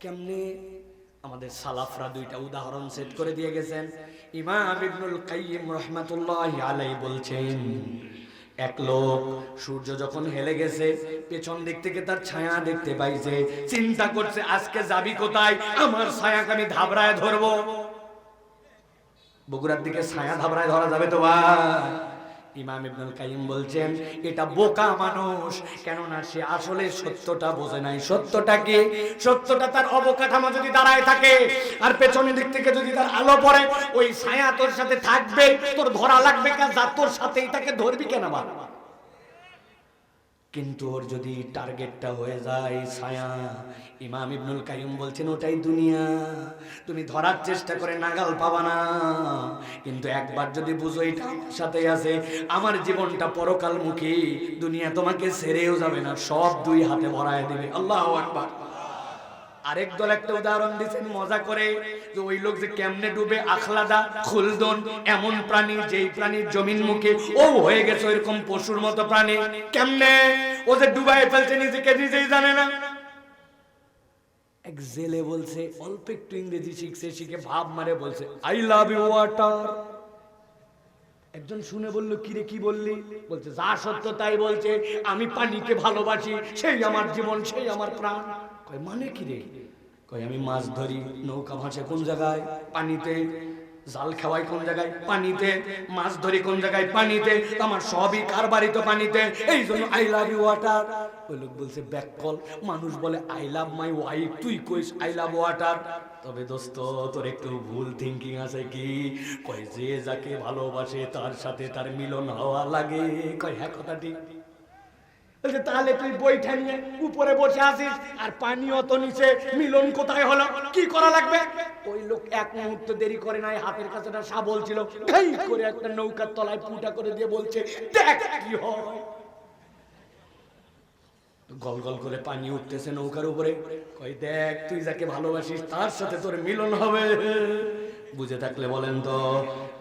S1: কেমনে? আমাদের সালাফরা 2টা উদাহরণ সেট করে দিয়ে গেছেন। ইমাম ইবনুল কাইয়িম রাহমাতুল্লাহি আলাইহি বলছেন এক লোক সূর্য যখন হেলে গেছে, পেছন দিক থেকে তার ছায়া দেখতে পাইছে। চিন্তা করছে আজকে যাবি কোথায়, আমার ছায়াকে আমি ধাবরায় ধরবো। বগুড়ার দিকে ছায়া ধাবরায় ধরা যাবে তো ভাই? ইমাম ইবনুল কাইয়িম বলছেন এটা বোকা মানুষ, কেননা সে আসলে সত্যটা বোঝে নাই। সত্যটা কি? সত্যটা তার অবকাঠামো যদি দাঁড়ায় থাকে আর পেছনের দিক থেকে যদি তার আলো পড়ে, ওই ছায়া তোর সাথে থাকবে, তোর ধরা লাগবে কেন? যা তোর সাথেই তাকে ধরবি কেন আবার? কিন্তু ওর যদি টার্গেটটা হয়ে যায় ছায়া, ইমাম ইবনুল কাইয়িম বলছেন ওটাই দুনিয়া। তুমি ধরার চেষ্টা করে নাগাল পাবা না, কিন্তু একবার যদি বুঝো এটা আমার সাথে আছে, আমার জীবনটা পরকালমুখী, দুনিয়া তোমাকে ছেড়েও যাবে না, সব 2 হাতে ভরায় দেবে। আল্লাহু আকবার। আরেক দল একটা উদাহরণ দিচ্ছেন মজা করে যে ওই লোক যে কেমনে ডুবে, আখলাদা খুলদন, এমন প্রাণী যেই প্রাণীর জমিন মুখে ও হয়ে গেছে এরকম পশুর মতো প্রাণী। কেমনে? ও যে ডুবাই ফেলছে নিজেকে নিজেই জানে না। এক জেলে বলছে, অল্প একটু ইংরেজি শিখছে, শিখে ভাব মারে বলছে আই লাভ ইউ ওয়াটার। একজন শুনে বলল, কিরে কি বললি? বলছে যা সত্য তাই বলছে, আমি পানিকে ভালোবাসি, সেই আমার জীবন, সেই আমার প্রাণ। কয় মানে কি রে? কয় আমি মাছ ধরি, নৌকা ভাসে কোন জায়গায়? পানিতে। জাল খাওয়াই কোন জায়গায়? পানিতে। মাছ ধরি কোন জায়গায়? পানিতে। আমার সবই কারবারই তো পানিতে, এই জন্য আই লাভ ইউ ওয়াটার। ওই লোক বলছে ব্যাককল, মানুষ বলে আই লাভ মাই ওয়াইফ, তুই কইস আই লাভ ওয়াটার। তবে দোস্ত তোর একটু ভুল থিঙ্কিং আছে কি? কয় যে যাকে ভালোবাসে তার সাথে তার মিলন হওয়া লাগে। কয় হ্যাঁ কথা ঠিক। তাহলে তুই বইটা নিয়ে উপরে বসে আছিস আর পানি অত নিচে, মিলন কোথায় হলো? কি করা লাগবে? ওই লোক এক মুহূর্ত দেরি করে নাই, হাতের কাছে একটা শাবল ছিল, ঘাই করে একটা নৌকার তলায় ফুটা করে দিয়ে বলছে দেখ কি হয়। গল গল করে পানি উঠতেছে নৌকার উপরে। কই দেখ তুই যাকে ভালোবাসিস তার সাথে তোর মিলন হবে। বুঝে থাকলে বলেন তো,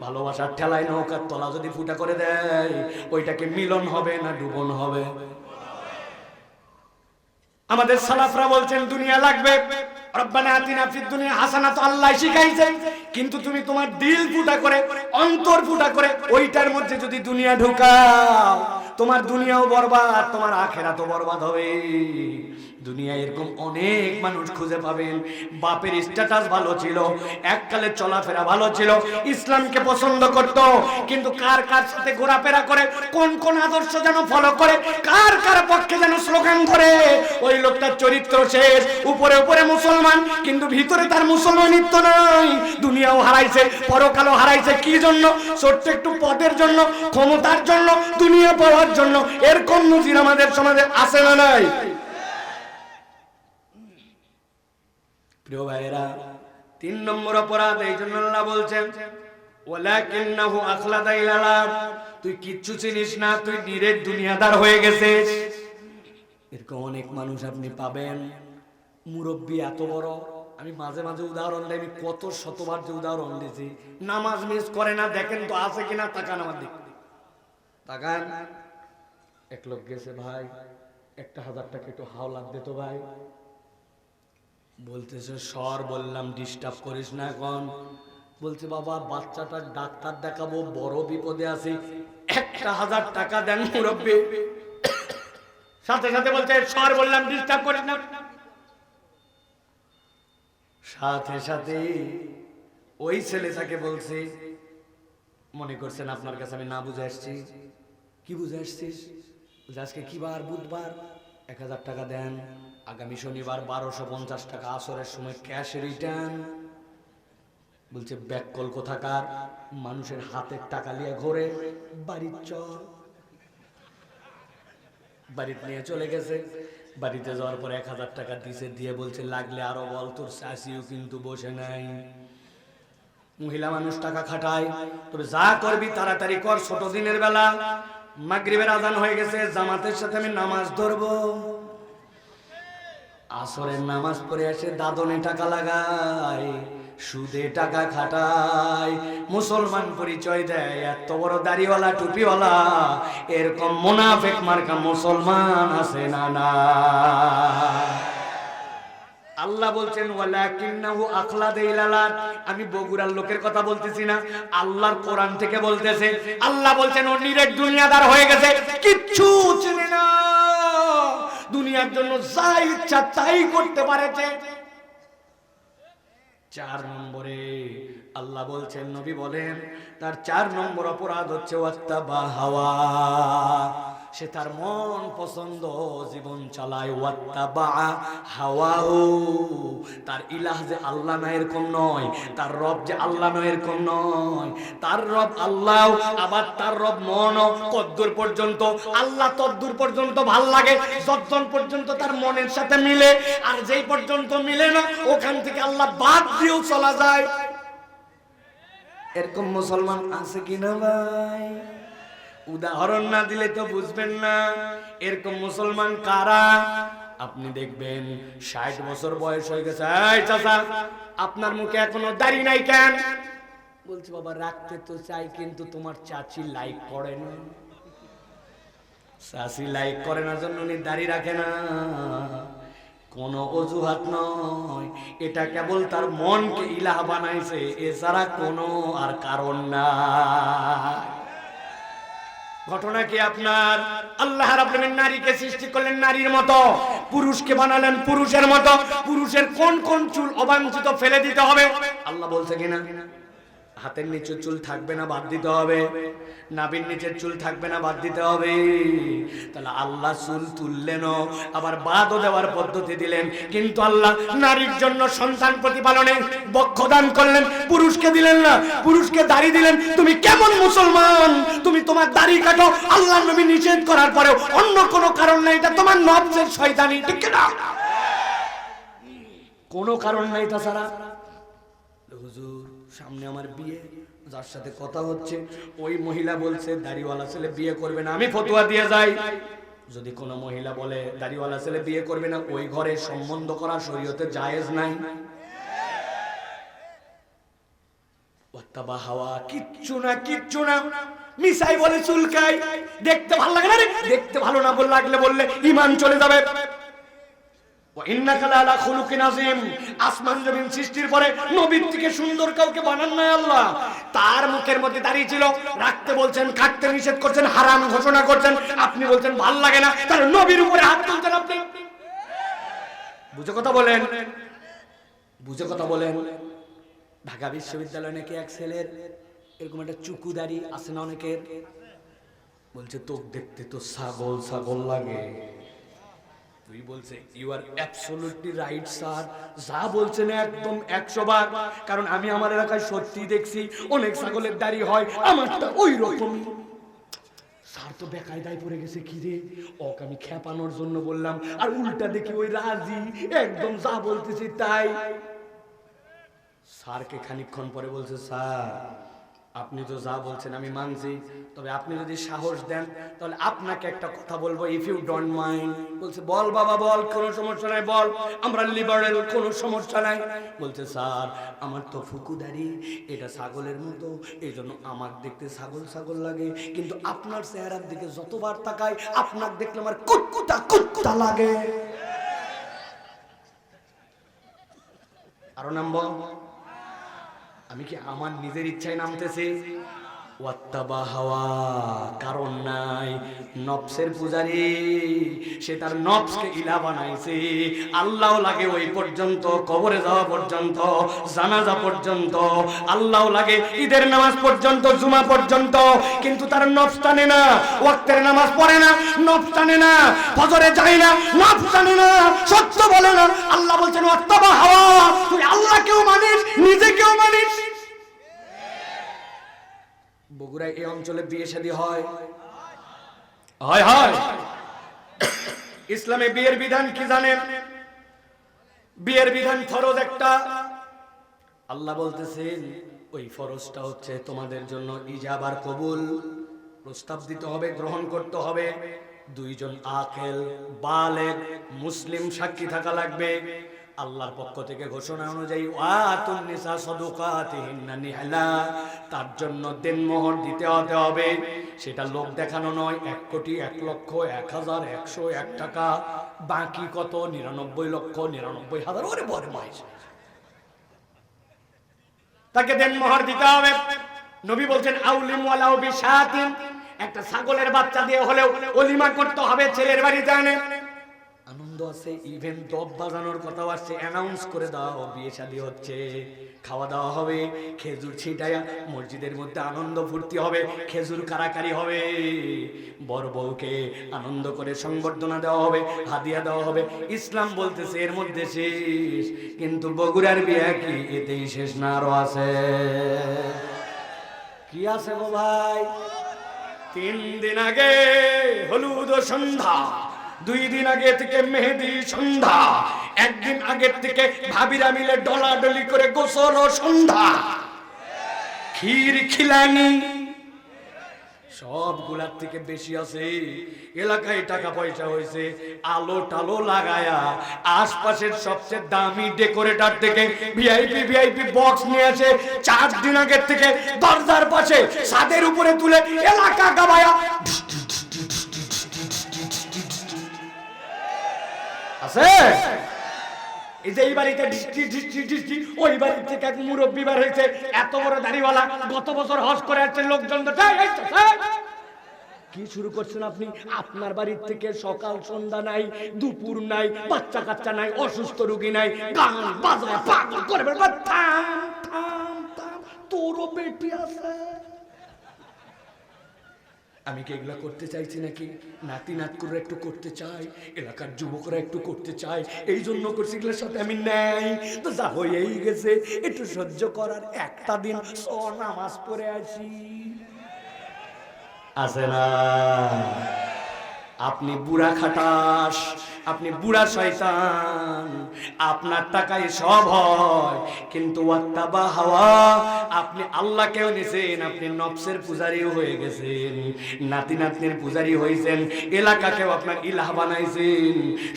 S1: ভালোবাসার ঠেলায় নৌকার তলা যদি ফুটা করে দেয়, ওইটাকে মিলন হবে না ডুবন হবে? আমাদের সালাফরা বলছেন দুনিয়া লাগবে, রব্বানা আতিনা ফিদ দুনিয়া হাসানা, তো আল্লাহ শিখাইছে। কিন্তু তুমি তোমার দিল ফুটা করে, অন্তর ফুটা করে ওইটার মধ্যে যদি দুনিয়া ঢুকাও, তোমার দুনিয়াও বরবাদ, তোমার আখিরাতও বরবাদ হবে। দুনিয়ায় এরকম অনেক মানুষ খুঁজে পাবেন, বাপের স্ট্যাটাস ভালো ছিল, এককালে চলাফেরা ভালো ছিল, ইসলামকে পছন্দ করত, কিন্তু কার কার সাথে ঘোরাফেরা করে, কোন কোন আদর্শ যেন ফলো করে, কার কার পক্ষে যেন স্লোগান করে, ওই লোকটার চরিত্র শেষ। উপরে উপরে মুসলমান, কিন্তু ভিতরে তার মুসলমানিত্ব নাই। দুনিয়াও হারাইছে, পরকালও হারাইছে। কি জন্য? ছোট্ট একটু পদের জন্য, ক্ষমতার জন্য, দুনিয়া পাওয়ার জন্য। এরকম নজির আমাদের সমাজে আছে না নাই? প্রিয় ভাইরা, 3 নম্বর অপরাধ। এই জন্য আল্লাহ বলছেন ওয়ালাকিন্নাহু আখলাদা ইলাল, তুই কিচ্ছু চিনিস না, তুই ডিরেক্ট দুনিয়াদার হয়ে গেছিস। এরকম অনেক মানুষ আপনি পাবেন। মুরব্বী এত বড়, আমি মাঝে মাঝে উদাহরণ দিই, আমি কত শতবার যে উদাহরণ দিয়েছি। নামাজ মিস করে না, দেখেন তো আছে কিনা, তাকান আমার দিক, তাকান। এক লোক গেছে, ভাই 1000 টাকা একটু হাওলাত দে তো ভাই। বলতেছে সর, বললাম ডিস্টার্ব করিস না এখন। বলছে বাবা বাচ্চাটার ডাক্তার দেখাবো, বড় বিপদে আছে, 1000 টাকা দেন মুরব্বী। সাথে সাথে বলছে সর, বললাম ডিস্টার্ব করিস না। সাথে সাথে ওই ছেলেটাকে বলছে, মনে করছেন আপনার কাছে আমি না বুঝে আসছি? কি বুঝে আসছিস? আজকে কি বার? বুধবার। 1000 টাকা দেন, আগামী শনিবার 1250 টাকা আসরের সময় ক্যাশ রিটার্ন। বলছে ব্যাককল কোথাকার, মানুষের হাতের টাকা নিয়ে ঘোরে, বাড়ির চল। বাড়িতে নিয়ে চলে গেছে। বাড়িতে যাওয়ার পর 1000 টাকা দিছে, দিয়ে বলছে লাগলে আরো বল, তোর শাশিও কিন্তু বসে নাই। মহিলা মানুষ টাকা খাটায়, তবে যা করবি তাড়াতাড়ি কর, ছোট দিনের বেলা। মাগরিবের আজান হয়ে গেছে, জামাতের সাথে আমি নামাজ ধরবো। আসরের নামাজ পড়ে এসে দাদনে টাকা লাগায়, সুদে টাকা খাটায়, মুসলমান পরিচয় দেয়, এত বড় দাড়িওয়ালা টুপিওয়ালা। এরকম মুনাফিক মার্কা মুসলমান আছে না না? আল্লাহ বলছেন ওয়ালাকিন্নাহু আখলাদা ইলাল, আমি বগুড়ার লোকের কথা বলতেছি না, আল্লাহর কোরআন থেকে বলতেছে। আল্লাহ বলছেন ও নিরেট দুনিয়াদার হয়ে গেছে, কিচ্ছু চেনে না, দুনিয়ার জন্য যা ইচ্ছা তাই করতে পারেছে। 4 নম্বরে আল্লাহ বলছেন, নবী বলেন তার 4 নম্বর অপরাধ হচ্ছে ওয়াত্তাবা হাওয়া, সে তার মন পছন্দ জীবন চালায়। ওয়াত্তাবা হাওয়াহু, তার ইলাহ যে আল্লাহ না এরকম নয়, তার রব যে আল্লাহ নয় এরকম নয়। তার রব আল্লাহ, আবার তার রব মন। কদ্দুর পর্যন্ত আল্লাহ, তদ্দুর পর্যন্ত ভাল লাগে, যতক্ষণ পর্যন্ত তার মনের সাথে মিলে। আর যেই পর্যন্ত মিলে না, ওখান থেকে আল্লাহ বাদ দিয়েও চলা যায়। এরকম মুসলমান আছে কিনা ভাই? উদাহরণ না দিলে তো বুঝবেন না। এরকম মুসলমান কারা? আপনি দেখবেন 60 বছর বয়স হয়ে গেছে, এই চাচা আপনার মুখে এখনো দাড়ি নাই কেন? বলছে বাবা রাখতে তো চাই, কিন্তু তোমার চাচি লাইক করে না। চাচি লাইক করে না জন্য উনি দাড়ি রাখে না, কোনো অজুহাত নয়, এটা কেবল তার মনকে ইলাহ বানাইছে, এছাড়া কোনো আর কারণ না। ঘটনা কি আপনার? আল্লাহ রাব্বুল আলামিন নারীকে সৃষ্টি করলেন নারীর মতো, পুরুষকে বানালেন পুরুষের মতো। পুরুষের কোন কোন চুল অবাঞ্ছিত ফেলে দিতে হবে আল্লাহ বলছে কিনা? হাতের নিচের চুল থাকবে না, বাদ দিতে হবে। নাভির নিচের চুল থাকবে না, বাদ দিতে হবে। তাহলে আল্লাহ চুল তুললেন, আবার বাদও দেওয়ার পদ্ধতি দিলেন। কিন্তু আল্লাহ নারীর জন্য সন্তান প্রতিপালনে বক্ষ দান করলেন, পুরুষকে দিলেন না। পুরুষকে দাড়ি দিলেন। তুমি কেমন মুসলমান? তুমি তোমার দাড়ি কাটো আল্লাহর নবী নিষেধ করার পরেও, অন্য কোনো কারণ নাই, এটা তোমার নফসের শয়তানি, ঠিক না? কোনো কারণ নাই তাছাড়া। হুজুর সামনে আমার বিয়ে, যার সাথে কথা হচ্ছে ওই মহিলা বলছে দাড়িওয়ালা ছেলে বিয়ে করবে না, আমি ফতোয়া দিয়ে যাই, যদি কোনো মহিলা বলে দাড়িওয়ালা ছেলে বিয়ে করবে না, ওই ঘরে সম্বন্ধ করা শরীয়তে জায়েজ নাই। ওয়াত্তাবা হাওয়া, কিচ্ছু না কিচ্ছু না, মিসাই বলে চুলকাই, দেখতে ভালো লাগে না রে, দেখতে ভালো না বল লাগলে বললে ঈমান চলে যাবে। আসমান জমিন সৃষ্টির পরে নবীর থেকে সুন্দর কাউকে বানান নাই আল্লাহ। তার মুখের মধ্যে দাঁড়িয়ে ছিল, রাখতে বলছেন, কাটতে নিষেধ করছেন, হারাম ঘোষণা করছেন, আপনি বলছেন ভাল লাগে না, তার নবীর উপরে হাত তুলছেন আপনি। বুঝে কথা বলেন, বুঝে কথা বলেন। ঢাকা বিশ্ববিদ্যালয় নাকি এক ছেলের এরকম একটা চুকু দাড়ি আছে না অনেকের, বলছে তোক দেখতে তো ছাগল ছাগল লাগে। তুই বলছে you are absolutely right sir, যা বলছেন একদম 100 বার। কারণ আমি আমার এলাকায় সত্যি দেখছি অনেক ছাগলের দাড়ি হয়, আমারটা ওই রকমই। স্যার তো বেকায়দায় পড়ে গেছে, কি রে, ওকে আমি খেপানোর জন্য বললাম, আর উল্টা দেখি ওই রাজি, একদম যা বলতেছি তাই। স্যারকে খানিকক্ষণ পরে বলছে, স্যার আপনি তো যা বলছেন আমি মানছি, তবে আপনি যদি সাহস দেন তাহলে আপনাকে একটা কথা বলবো, ইফ ইউ ডোন্ট মাইন্ড। বলছে বল বাবা বল, কোনো সমস্যা নাই, বল, আমরা লিবারেল, কোনো সমস্যা নাই। বলছে স্যার আমার তো ফুকুদারি, এটা ছাগলের মতো, এই জন্য আমার দেখতে ছাগল ছাগল লাগে, কিন্তু আপনার চেহারার দিকে যতবার তাকাই আপনার দেখলে আমার কুটকুটা কুটকুটা লাগে। আরো নামবো? আমি কি আমার নিজের ইচ্ছায় নামতেছি? ওয়াত্তাবা হাওয়া, কারণ নাই। নফসের পূজারি, সে তার নফসকে ইলা বানাইছে। আল্লাহ লাগে ওই পর্যন্ত, কবরে যাওয়া পর্যন্ত, জানাজা পর্যন্ত, আল্লাহ লাগে ঈদের নামাজ পর্যন্ত, জুমা পর্যন্ত, কিন্তু তার নফস টানে না। ওয়াক্তের নামাজ পড়ে না, নফস টানে না। ফজরে যায় না, নফস টানে না, সত্য বলে না। আল্লাহ বলছেন ওয়াত্তাবা হাওয়া, তুই আল্লাহকেও মানিস, নিজেকেও মানিস। বগুড়ায় এই অঞ্চলে বিয়ে শাদী হয়, হয় হয়। ইসলামে বিয়ের বিধান কি জানেন? বিয়ের বিধান ফরজ একটা। আল্লাহ বলতেছেন ওই ফরজটা হচ্ছে তোমাদের জন্য ইজাব আর কবুল। প্রস্তাব দিতে হবে, গ্রহণ করতে হবে, দুইজন আকেল বালেগ মুসলিম সাক্ষী থাকা লাগবে। আল্লাহর পক্ষ থেকে ঘোষণা অনুযায়ী ওয়াতুন নিসা সাদুকাতিহিন্না নিহলা, তার জন্য দেনমোহর দিতে হবে। সেটা লোক দেখানো নয়, 1 কোটি 1 লক্ষ 1,101 টাকা, বাকি কত 99,99,000, ওরে বড় মাইস, তাকে দেনমোহর দিতে হবে। নবী বলছেন আউলিম ওয়ালাউ বিশাতিন, একটা ছাগলের বাচ্চা দিয়ে হলেও ওলিমা করতে হবে ছেলের বাড়িতে আনে। আনন্দ আছে, ইভেন দব বাজানোর কথাও আসছে, অ্যানাউন্স করে দাও বিয়ে শাদী হচ্ছে, খাওয়া দাওয়া হবে, খেজুর ছিটায়া মসজিদের মধ্যে আনন্দ ফুর্তি হবে, খেজুর কারাকারি হবে, বড় বউকে আনন্দ করে সংবর্ধনা দেওয়া হবে, হাদিয়া দেওয়া হবে। ইসলাম বলতেছে এর মধ্যে শেষ, কিন্তু বগুড়ার বিয়ে কি এতেই শেষ না, আরো আছে। কি আছে গো ভাই? 3 দিন আগে হলুদ সন্ধ্যা, 2 দিন আগে থেকে মেহেদি সন্ধ্যা, 1 দিন আগের থেকে ভাবিরা মিলে ডলাডলি করে গোসল ও সন্ধ্যা, ক্ষীর খিলানি, সবগুলার থেকে বেশি আছে। এলাকায় টাকা পয়সা হয়েছে, আলো টালো লাগায়া আশপাশের সবচেয়ে দামি ডেকোরেটর থেকে ভিআইপি ভিআইপি বক্স নিয়ে আসে 4 দিন আগের থেকে দরজার পাশে ছাদের উপরে তুলে এলাকা গাবায়া আছে। এই যে এই বাড়িতে ওই বাড়ি থেকে এক মুরব্বী বার হয়েছে, এত বড় দাড়িওয়ালা, গত বছর হজ করে আসছে লোকজন। কি শুরু করছেন আপনি? আপনার বাড়ির থেকে সকাল সন্ধ্যা নাই, দুপুর নাই, বাচ্চা কাচ্চা নাই, অসুস্থ রোগী নাই, গান বাজনা পাগল করে বেড়াবেন। থাম থাম থাম, তোরও বেটি আছে। আমি কি এগুলা করতে চাইছি নাকি? নাতি নাতকুরা একটু করতে চাই, এলাকার যুবকরা একটু করতে চাই, এই জন্য করছি। এগুলোর সাথে আমি নেই তো যা হয়েই গেছে, একটু সহ্য করার একটা দিন নামাজ পড়ে আসি। আছে না? আপনি বুড়া খাটাস, আপনি বুড়া শয়তান, আপনার টাকায় সব হয়, কিন্তু ওয়াত্তাবা হাওয়া, আপনি আল্লাহকেও নিছেন, আপনি নফসের পূজারীও হয়ে গেছেন, নাতি নাতনির পূজারী হয়েছেন, এলাকাকেও আপনার ইলাহ বানাইছেন,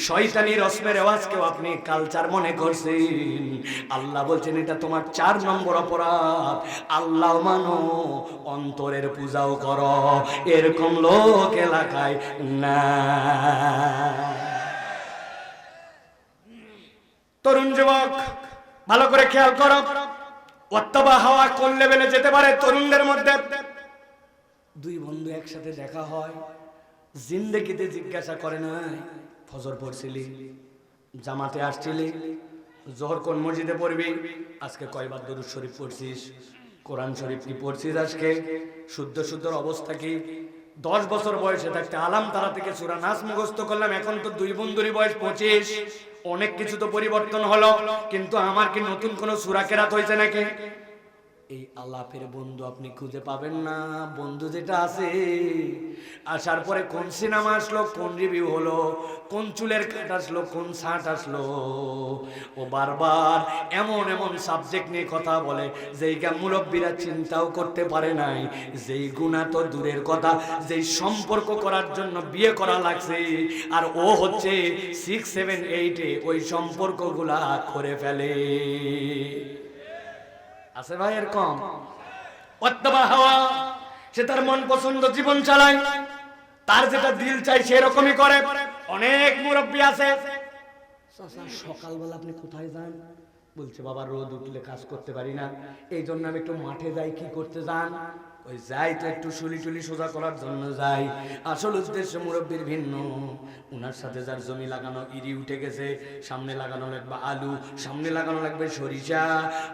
S1: শয়তানি রসমের আওয়াজকেও আপনি কালচার মনে করছেন। আল্লাহ বলছেন এটা তোমার 4 নম্বর অপরাধ। আল্লাহ মানো, অন্তরের পূজাও করো, এরকম লোক এলাকায় না। তরুণ যুবক, ভালো করে খেয়াল করো, ওয়াত্তাবা হাওয়া কোন লেভেলে যেতে পারে তরুণদের মধ্যে। 2 বন্ধু একসাথে দেখা হয়, জিন্দেগিতে জিজ্ঞাসা করে না ফজর পড়ছিলি, জামাতে আসছিলি, জোহর কোন মসজিদে পড়বি, আজকে কয়বার দরুদ শরীফ পড়ছিস, কোরআন শরীফ কি পড়ছিস, আজকে শুদ্ধ শুদ্ধর অবস্থা কি? 10 বছর বয়সে থাকতে আলাম তারা থেকে সূরা নাস মুখস্থ করলাম, এখন তো 2 বন্ধুরই বয়স 25। অনেক কিছু তো পরিবর্তন হলো, কিন্তু আমার কি নতুন কোন সূরা কেরাত হয়েছে নাকি? এই আলাপের বন্ধু আপনি খুঁজে পাবেন না। বন্ধু যেটা আছে, আসার পরে কোন সিনেমা আসলো, কোন রিভিউ হলো, কোন চুলের কাট আসলো, কোন শার্ট আসলো, ও বারবার এমন এমন সাবজেক্ট নিয়ে কথা বলে যেইটা মুরব্বীরা চিন্তাও করতে পারে নাই, যেই গুণা তো দূরের কথা, যেই সম্পর্ক করার জন্য বিয়ে করা লাগছে, আর ও হচ্ছে 6, 7, 8-এ ওই সম্পর্কগুলা করে ফেলে। আছে ভাই এরকম? ওয়াত্তাবা হাওয়া, সে তার মন পছন্দ জীবন চালায়, তার যেটা দিল চাই সেরকমই করে। অনেক মুরব্বী আছে, সকালবেলা আপনি কোথায় যান? বলছে বাবা রোদ উঠলে কাজ করতে পারি না, এই জন্য আমি একটু মাঠে যাই। কি করতে যান? ওই যাই তো একটু শুলি টুলি সোজা করার জন্য যাই। আসল উদ্দেশ্য মুরব্বীর ভিন্ন। উনার সাথে যার জমি লাগানো ইরি উঠে গেছে, সামনে লাগানো লাগবে আলু, সামনে লাগানো লাগবে সরিষা,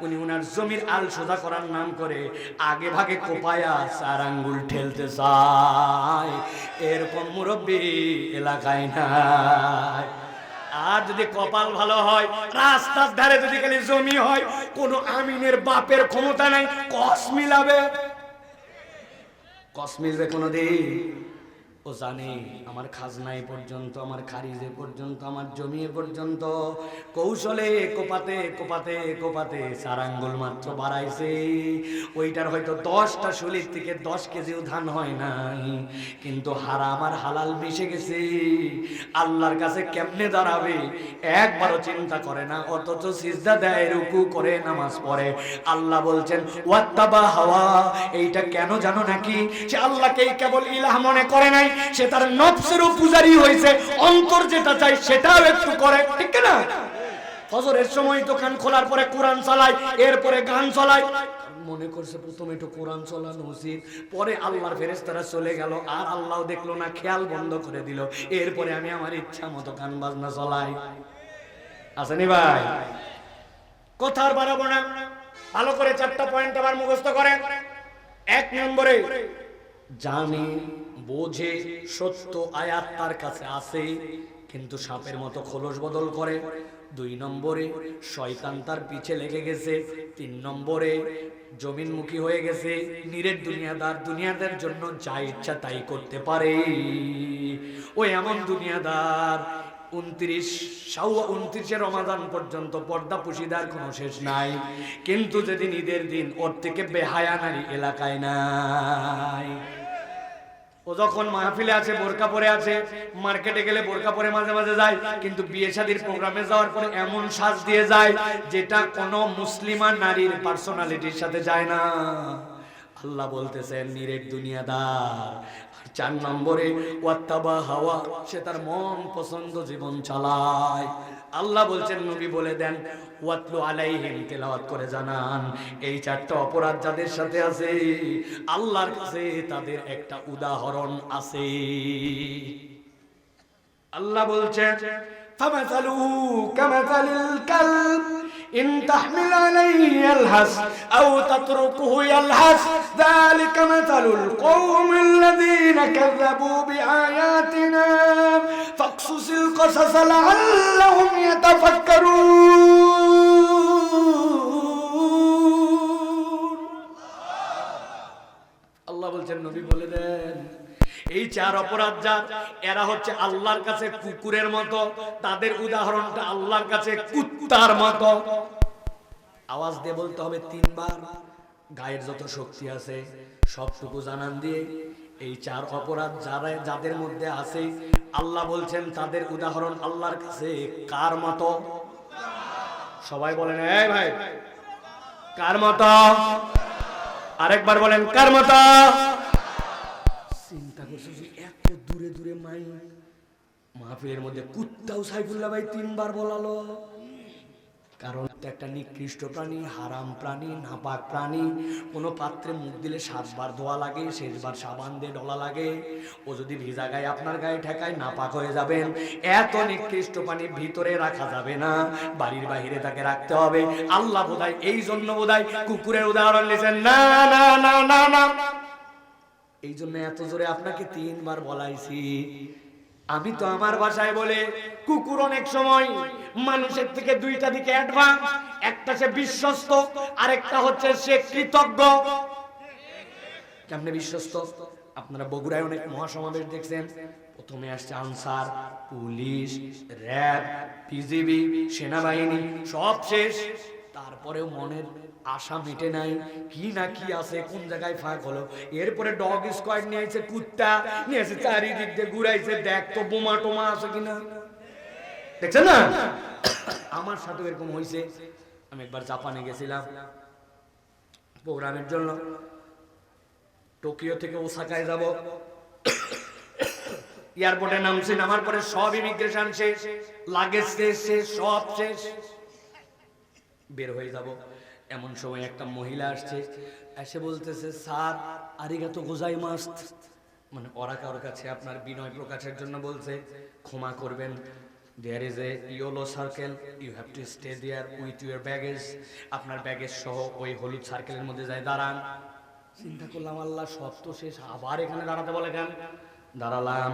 S1: উনি উনার জমির আল সোজা করার নাম করে আগে ভাগে কোপায়া 4 আঙ্গুল ঠেলতে চায়। এরকম মুরব্বী এলাকায় নাই। আর যদি কপাল ভালো হয়, রাস্তার ধারে যদি খালি জমি হয়, কোন আমিনের বাপের ক্ষমতা নাই কস মিলাবে। কস মিলবে কোনদিন? ও জানে আমার খাজনায় পর্যন্ত, আমার খারিজে পর্যন্ত, আমার জমি পর্যন্ত কৌশলে কোপাতে কোপাতে কোপাতে 4 আঙ্গুল মাত্র বাড়াইছে। ওইটার হয়তো 10টা শলির থেকে 10 কেজিও ধান হয় নাই, কিন্তু হারাম আর হালাল মিশে গেছে। আল্লাহর কাছে কেমনে দাঁড়াবে একবারও চিন্তা করে না, অথচ সিজদা দেয়, রুকু করে, নামাজ পড়ে। আল্লাহ বলছেন ওয়াত্তাবা হাওয়া। এইটা কেন জানো নাকি? সে আল্লাহকেই কেবল ইলাহ মনে করে নাই, সে তার নফসেরও পূজারী হয়েছে। অন্তর যেটা চাই সেটাও একটু করে, ঠিক না? ফজরের সময় দোকান খোলার পরে কোরআন চালায়, এরপরে গান চালায়, মনে করছে প্রথমে একটু কোরআন চালানো উচিত, পরে আল্লাহর ফেরেশতারা চলে গেল, আর আল্লাহ দেখলো না, খেয়াল বন্ধ করে দিল, এরপরে আমি আমার ইচ্ছা মতো গান বাজনা চালাই। আসেনি ভাই? কথা আর বাড়াবো না, ভালো করে 4টা পয়েন্ট আবার মুখস্থ করেন। 1 নম্বরে জানে বোঝে সত্য আয়াত তার কাছে আছে, কিন্তু সাপের মতো খোলস বদল করে। 2 নম্বরে শয়তান তার পিছে লেগে গেছে। 3 নম্বরে জমিনমুখী হয়ে গেছে, নিরেট দুনিয়াদার, দুনিয়াদের জন্য যা ইচ্ছা তাই করতে পারে। ওই এমন দুনিয়াদার 29 রমাদান পর্যন্ত পর্দা পুশিদার কোনো শেষ নাই, কিন্তু যেদিন ঈদের দিন ওর থেকে বেহায়া নারী এলাকায় নাই। ও যখন মাহফিলে আছে বোরকা পরে আছে, মার্কেটে গেলে বোরকা পরে মাঝে মাঝে যায়, কিন্তু বিয়ে শাদীর প্রোগ্রামে যাওয়ার পরে এমন সাজ দিয়ে যায় যেটা কোনো মুসলিমা নারীর পার্সোনালিটির সাথে যায় না। আল্লাহ বলতেছেন নিরেট দুনিয়াদার। 4 নম্বরে ওয়াত্তাবা হাওয়া, সে তার মন পছন্দ জীবন চালায়। আল্লাহ বলছেন নবী বলে দেন ওয়াতলু আলাইহিম, তেলাওয়াত করে জানান এই 4টা অপরাধ যাদের সাথে আছে আল্লাহর কাছে তাদের একটা উদাহরণ আছে। আল্লাহ বলছেন ফামাসালুহু কামাসালিল কালব ইন তাহমিল আলাইহি ইয়ালহাস আও তাতরুকুহু ইয়ালহাস যালিকা মাসালুল কওমিল্লাযীনা কাযাবু বিআয়াতিনা ফাকসুসিল কসাস লাআল্লাহুম ইয়াতাফাক্কারুন। আল্লাহ বলছেন নবী বলে দেন এই 4 অপরাধ যার, এরা হচ্ছে আল্লাহর কাছে কুকুরের মতো, তাদের উদাহরণটা আল্লাহর কাছে কুত্তার মতো। আওয়াজ দিয়ে বলতে হবে 3 বার, গায়ের যত শক্তি আছে সবটুকু জানান দিয়ে। এই 4 অপরাধ যাদের মধ্যে আছে আল্লাহ বলছেন তাদের উদাহরণ আল্লাহর কাছে কার মতো? সবাই বলেন এই ভাই কার মতো? আরেকবার বলেন কার মতো? চিন্তা করছো যে এত দূরে দূরে মাহফিলের মধ্যে কুত্তাও সাইফুল্লাহ ভাই 3 বার বলালো। কারণ একটা নিকৃষ্ট প্রাণী, হারাম প্রাণী, নাপাক প্রাণী। কোনো পাত্রে মুখ দিলে 7 বার ধোয়া লাগে, শেষবার সাবান দিয়ে ডলা লাগে। ও যদি ভিজা গায়ে আপনার গায়ে ঠেকায় নাপাক হয়ে যাবেন। এত নিকৃষ্ট প্রাণী ভিতরে রাখা যাবে না, বাড়ির বাইরে তাকে রাখতে হবে। আল্লাহ বোধহয় এই জন্য বোধহয় কুকুরের উদাহরণ দিয়েছেন। না না না না না, এই জন্য এত জোরে আপনাকে 3 বার বলাইছি। আমি তো আমার ভাষায় বলে কুকুর অনেক সময় মানুষের থেকে 2টা দিকে অ্যাডভান্স। একটা সে বিশ্বস্ত, আরেকটা হচ্ছে সে কৃতজ্ঞ। কেমনে বিশ্বস্ত? আপনারা বগুড়ায় অনেক মহাসমাবেশ দেখছেন, প্রথমে আসছে আনসার, পুলিশ, র্যাব, বিজিবি, সেনাবাহিনী, সব শেষ। তারপরেও মনের আশা মিটে নাই, কি না কি আছে, কোন জায়গায় ফাঁক হলো। এরপরে ডগ স্কোয়াড নিয়ে এসে, কুত্তা নিয়ে এসে, চারিদিক দিয়ে ঘুরাইছে, দেখ তো বোমা টোমা আছে কিনা। দেখছেন না? আমার সাথে এরকম হয়েছে। আমি একবার জাপানে গেছিলাম প্রোগ্রামের জন্য, টোকিও থেকে ওসাকায় যাব। এয়ারপোর্টে নামছি, নামার পরে সব ইমিগ্রেশন শেষ, লাগেজ শেষ, সব শেষ, বের হয়ে যাব। এমন সময় একটা মহিলা আসছে, এসে বলতেছে স্যার আরিগাতো গোজাইমাসু, মানে ওরা কারোর কাছে আপনার বিনয় প্রকাশের জন্য বলছে ক্ষমা করবেন। There is a yellow circle, you have to stay there with your baggage. আপনার ব্যাগেজ সহ ওই হলুদ সার্কেলের মধ্যে যায় দাঁড়ান। চিন্তা করলাম আল্লাহ সব তো শেষ, আবার এখানে দাঁড়াতে বলে কেন? দাঁড়ালাম,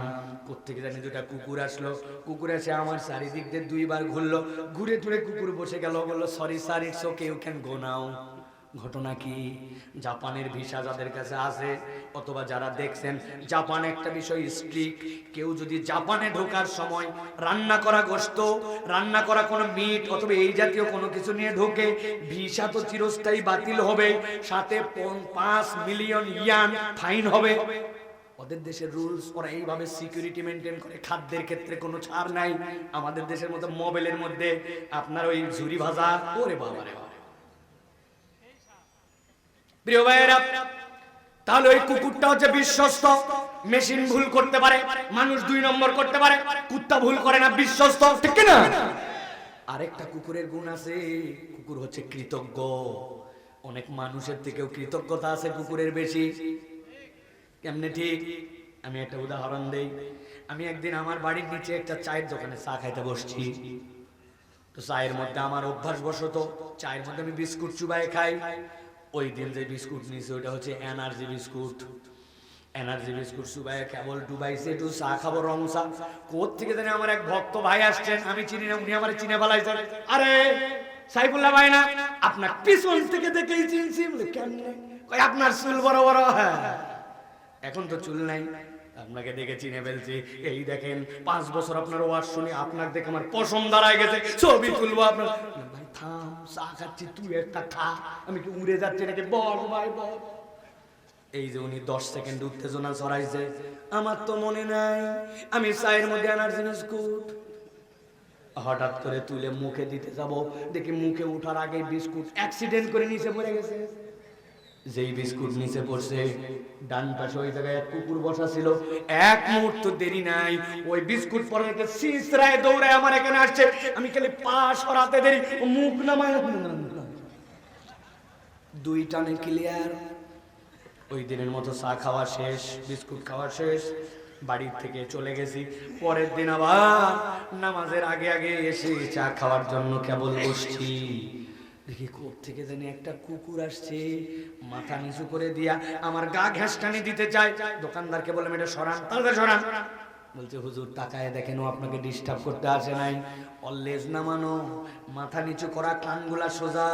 S1: কোত্থেকে জানি 2টা কুকুর আসলো। কুকুর এসে আমার চারিদিক দিয়ে 2 বার ঘুরলো, ঘুরে টুরে কুকুর বসে গেল, বললো sorry sir, it's okay, you can go now. ঘটনা কি? জাপানের ভিসা যাদের কাছে আছে অথবা যারা দেখছেন, জাপান একটা বিষয় স্ট্রিক্ট। কেউ যদি জাপানে ঢোকার সময় রান্না করা গোশত, রান্না করা কোনো মিট অথবা এই জাতীয় কোনো কিছু নিয়ে ঢোকে, ভিসা তো চিরস্থায়ী বাতিল হবে, সাথে 5 মিলিয়ন ইয়ান ফাইন হবে। ওদের দেশের রুলস, ওরা এইভাবে সিকিউরিটি মেনটেন করে। খাদ্যের ক্ষেত্রে কোনো ছাড় নাই। আমাদের দেশের মতো মোবাইলের মধ্যে আপনার ওই ঝুরি ভাজা, ওরে বাবা রে বাবা। প্রিয় ভাইয়েরা, তাহলে ওই কুকুরটা হচ্ছে বিশ্বস্ত। মেশিন ভুল করতে পারে, মানুষ 2 নম্বর করতে পারে, কুত্তা ভুল করে না, বিশ্বস্ত, ঠিক না? আরেকটা কুকুরের গুণ আছে, কুকুর হচ্ছে কৃতজ্ঞ। অনেক মানুষের থেকেও কৃতজ্ঞতা আছে কুকুরের বেশি। কেমনে? ঠিক আমি একটা উদাহরণ দেই। আমি একদিন আমার বাড়ির নিচে একটা চায়ের দোকানে চা খাইতে বসছি। তো চায়ের মধ্যে আমার অভ্যাস বশত চায়ের মধ্যে আমি বিস্কুট চুবাই খাই। ওই দিন যে বিস্কুট নিয়েছে ওইটা হচ্ছে এনার্জি বিস্কুট। এনার্জি বিস্কুট চুবাই কেবল ডুবাইছে, একটু চা খাবো, রং চা। কোত্থেকে জানি আমার এক ভক্ত ভাই আসছেন, আমি চিনি না, উনি আমার চিনে ফেলাইছেন। আরে সাইফুল্লাহ ভাই না? আপনার পিছন থেকে দেখেই চিনছি। কেমনে? আপনার চুল বড় বড়। হ্যাঁ, এখন তো চুল নাই, আপনাকে দেখে চিনে ফেলছি। এই দেখেন 5 বছর আপনার ওয়াজ শুনি, আপনাকে দেখে আমার পশম দাঁড়ায় গেছে, ছবি তুলবো আপনার। ভাই থাম, চা খাচ্ছি, তুই একটা খা। আমি কি উড়ে যাচ্ছি নাকি? বল ভাই বল। এই যে উনি 10 সেকেন্ড উত্তেজনা ছড়াইছে, আমার তো মনে নাই আমি চায়ের মধ্যে এনার্জি বিস্কুট হঠাৎ করে তুলে মুখে দিতে যাব, দেখি মুখে ওঠার আগে বিস্কুট অ্যাক্সিডেন্ট করে নিচে পড়ে গেছে। যেই বিস্কুট নিচে পড়ছে, ডান পাশে ওই জায়গায় কুকুর বসা ছিল, এক মুহূর্ত দেরি নাই, ওই বিস্কুট পরে রেখে সিসরায় দৌড়ায় আমার এখানে আসছে। আমি খালি পা সরাতে দেরি, মুখ নামায় 2 টানে ক্লিয়ার। ওই দিনের মতো চা খাওয়া শেষ, বিস্কুট খাওয়া শেষ, বাড়ির থেকে চলে গেছি। পরের দিন আবার নামাজের আগে আগে এসে চা খাওয়ার জন্য কেবল বসছি, দেখি কোথা থেকে জানি একটা কুকুর আসছে, মাথা নিচু করে দিয়া আমার গা ঘেঁষটানি দিতে চায়। দোকানদারকে বললাম এটা সরান, তাহলে সরান। বলছে হুজুর তাকায় দেখেন, ও আপনাকে ডিস্টার্ব করতে আসে নাই, অললেজ নামানো, মাথা নিচু করা, কানগুলা সোজা,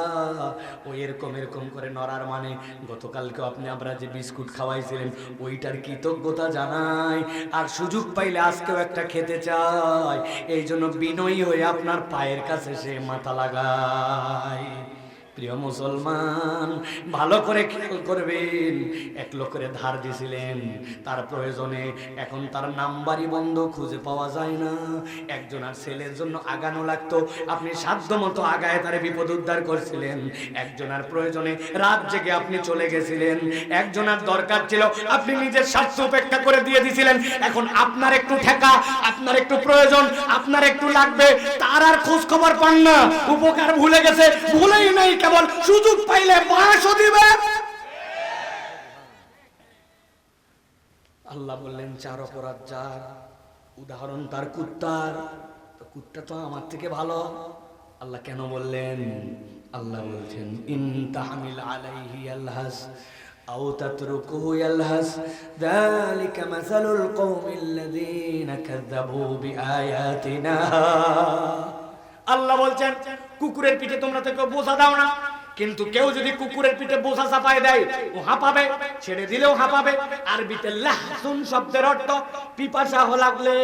S1: ও এরকম এরকম করে নড়ার মানে গতকালকে আপনি আমরা যে বিস্কুট খাওয়াইছিলেন ওইটার কৃতজ্ঞতা জানাই, আর সুযোগ পাইলে আজকেও একটা খেতে চাই, এই জন্য বিনয়ী হয়ে আপনার পায়ের কাছে সে মাথা লাগায়। প্রিয় মুসলমান, ভালো করে খেয়াল করবেন, এক লোকের ধার দিছিলেন তার প্রয়োজনে, এখন তার নাম্বারই বন্ধ, খুঁজে পাওয়া যায় না। একজন আর ছেলের জন্য আগানো লাগতো, আপনি সাধ্য মতো আগায় তারে বিপদ উদ্ধার করছিলেন। একজনের প্রয়োজনে রাত জেগে আপনি চলে গেছিলেন, একজনের দরকার ছিল, আপনি নিজের স্বার্থ উপেক্ষা করে দিয়ে দিছিলেন। এখন আপনার একটু ঠেকা, আপনার একটু প্রয়োজন, আপনার একটু লাগবে, তার আর খোঁজ খবর পান না, উপকার ভুলে গেছে, ভুলেই নাই, কেবল সুযোগ পাইলে বাঁশও দিবে। আল্লাহ বললেন 4 অপরাধ যার, উদাহরণ তার কুত্তার, তো কুত্তা তো আমার থেকে ভালো। আল্লাহ কেন বললেন? আল্লাহ বলছেন ইন তাহমিল আলাইহি আলহাস আও তাতরুকুহু ইয়ালহাস যালিকা মাসালুল কওমিল্লাযীনা কাযাবু বিআয়াতিনা। আল্লাহ বলছেন কুকুরের পিঠে তোমরা তো কেউ বোঝা দাও না, কিন্তু কেউ যদি কুকুরের পিঠে বোঝা চাপায় দেয় ও হাঁপাবে, ছেড়ে দিলেও হাঁপাবে। আরবিতে লাহসুন শব্দের অর্থ পিপাসা লাগলে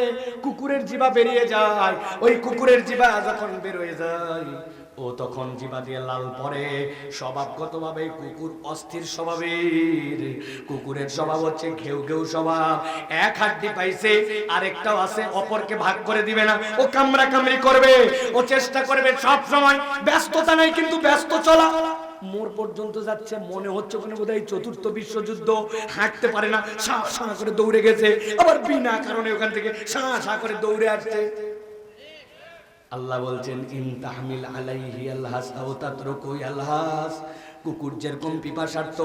S1: কুকুরের জিভা বেরিয়ে যায়, ওই কুকুরের জিভা যখন বের হয়ে যায় ও তখন জিভা দিয়ে লাল পড়ে। স্বভাবগতভাবে কুকুর অস্থির স্বভাবের, কুকুরের স্বভাব হচ্ছে ঘেউ ঘেউ স্বভাব, এক হাড্ডি পাইছে আরেকটাও আছে, অপরকে ভাগ করে দিবে না, ও কামড়া কামড়ি করবে, ও চেষ্টা করবে সব সময়, ব্যস্ততা নাই কিন্তু ব্যস্ত চলা। মোর পর্যন্ত যাচ্ছে, মনে হচ্ছে ওখানে বোধহয় 4th বিশ্বযুদ্ধ, হাঁটতে পারে না, সা সা করে দৌড়ে গেছে, আবার বিনা কারণে ওখান থেকে সা সা করে দৌড়ে আসছে। আল্লাহ বলছেন ইন তাহমিল আলাইহি আলহাস আও তাতরুকু আলহাস, কুকুর যেরকম পিপাসার্থ,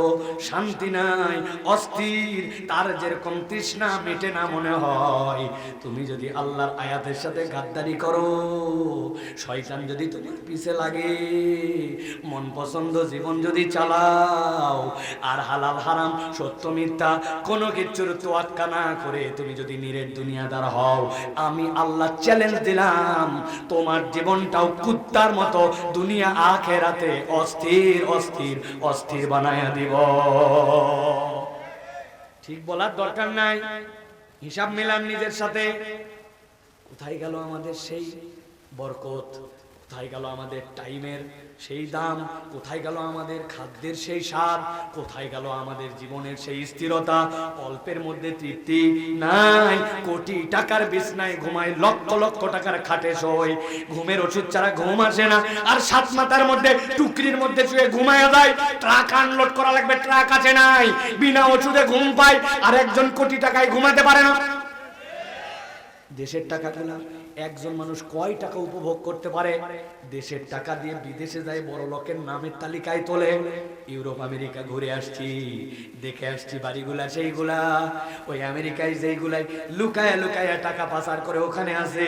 S1: শান্তি নাই, অস্থির, তার যেরকম তৃষ্ণা মেটে না মনে হয়, তুমি যদি আল্লাহর আয়াতের সাথে গাদ্দারি করো, শয়তান যদি তোমার পিছে লাগে, মন পছন্দ জীবন যদি চালাও, আর হালাল হারাম সত্য মিথ্যা কোনো কিছুর তোয়াক্কা না করে তুমি যদি নিরেট দুনিয়াদার হও, আমি আল্লাহ চ্যালেঞ্জ দিলাম, তোমার জীবনটাও কুত্তার মতো দুনিয়া আখেরাতে অস্থির অস্থির অস্থির বানায়া দিব। ঠিক বলার দরকার নাই, হিসাব মিলান নিজের সাথে। কোথায় গেল আমাদের সেই বরকত, কোথায় গেল আমাদের টাইমের সেই দাম, কোথায় গেল আমাদের খাদ্যের সেই স্বাদ, কোথায় গেল আমাদের জীবনের সেই স্থিরতা? অল্পের মধ্যে তৃপ্তি নাই, কোটি টাকার বিছনায় ঘুমায়, লক্ষ লক্ষ টাকার খাটে শোয়, ঘুমের ওষুধ ছাড়া ঘুম আসে না, আর 7 মাথার মধ্যে টুকরির মধ্যে শুয়ে ঘুমায় যায়। ট্রাক আনলোড করা লাগবে, ট্রাক আছে নাই, বিনা ওষুধে ঘুম পায়, আর একজন কোটি টাকায় ঘুমাতে পারে না। দেশের টাকা গুলা একজন মানুষ কয় টাকা উপভোগ করতে পারে? দেশের টাকা দিয়ে বিদেশে যায়, বড় লোকের নামের তালিকায় তোলে। ইউরোপ আমেরিকা ঘুরে আসছি, দেখে আসছি বাড়িগুলা সেইগুলা, ওই আমেরিকায় যেইগুলাই লুকায়া লুকায়া টাকা পাচার করে ওখানে আছে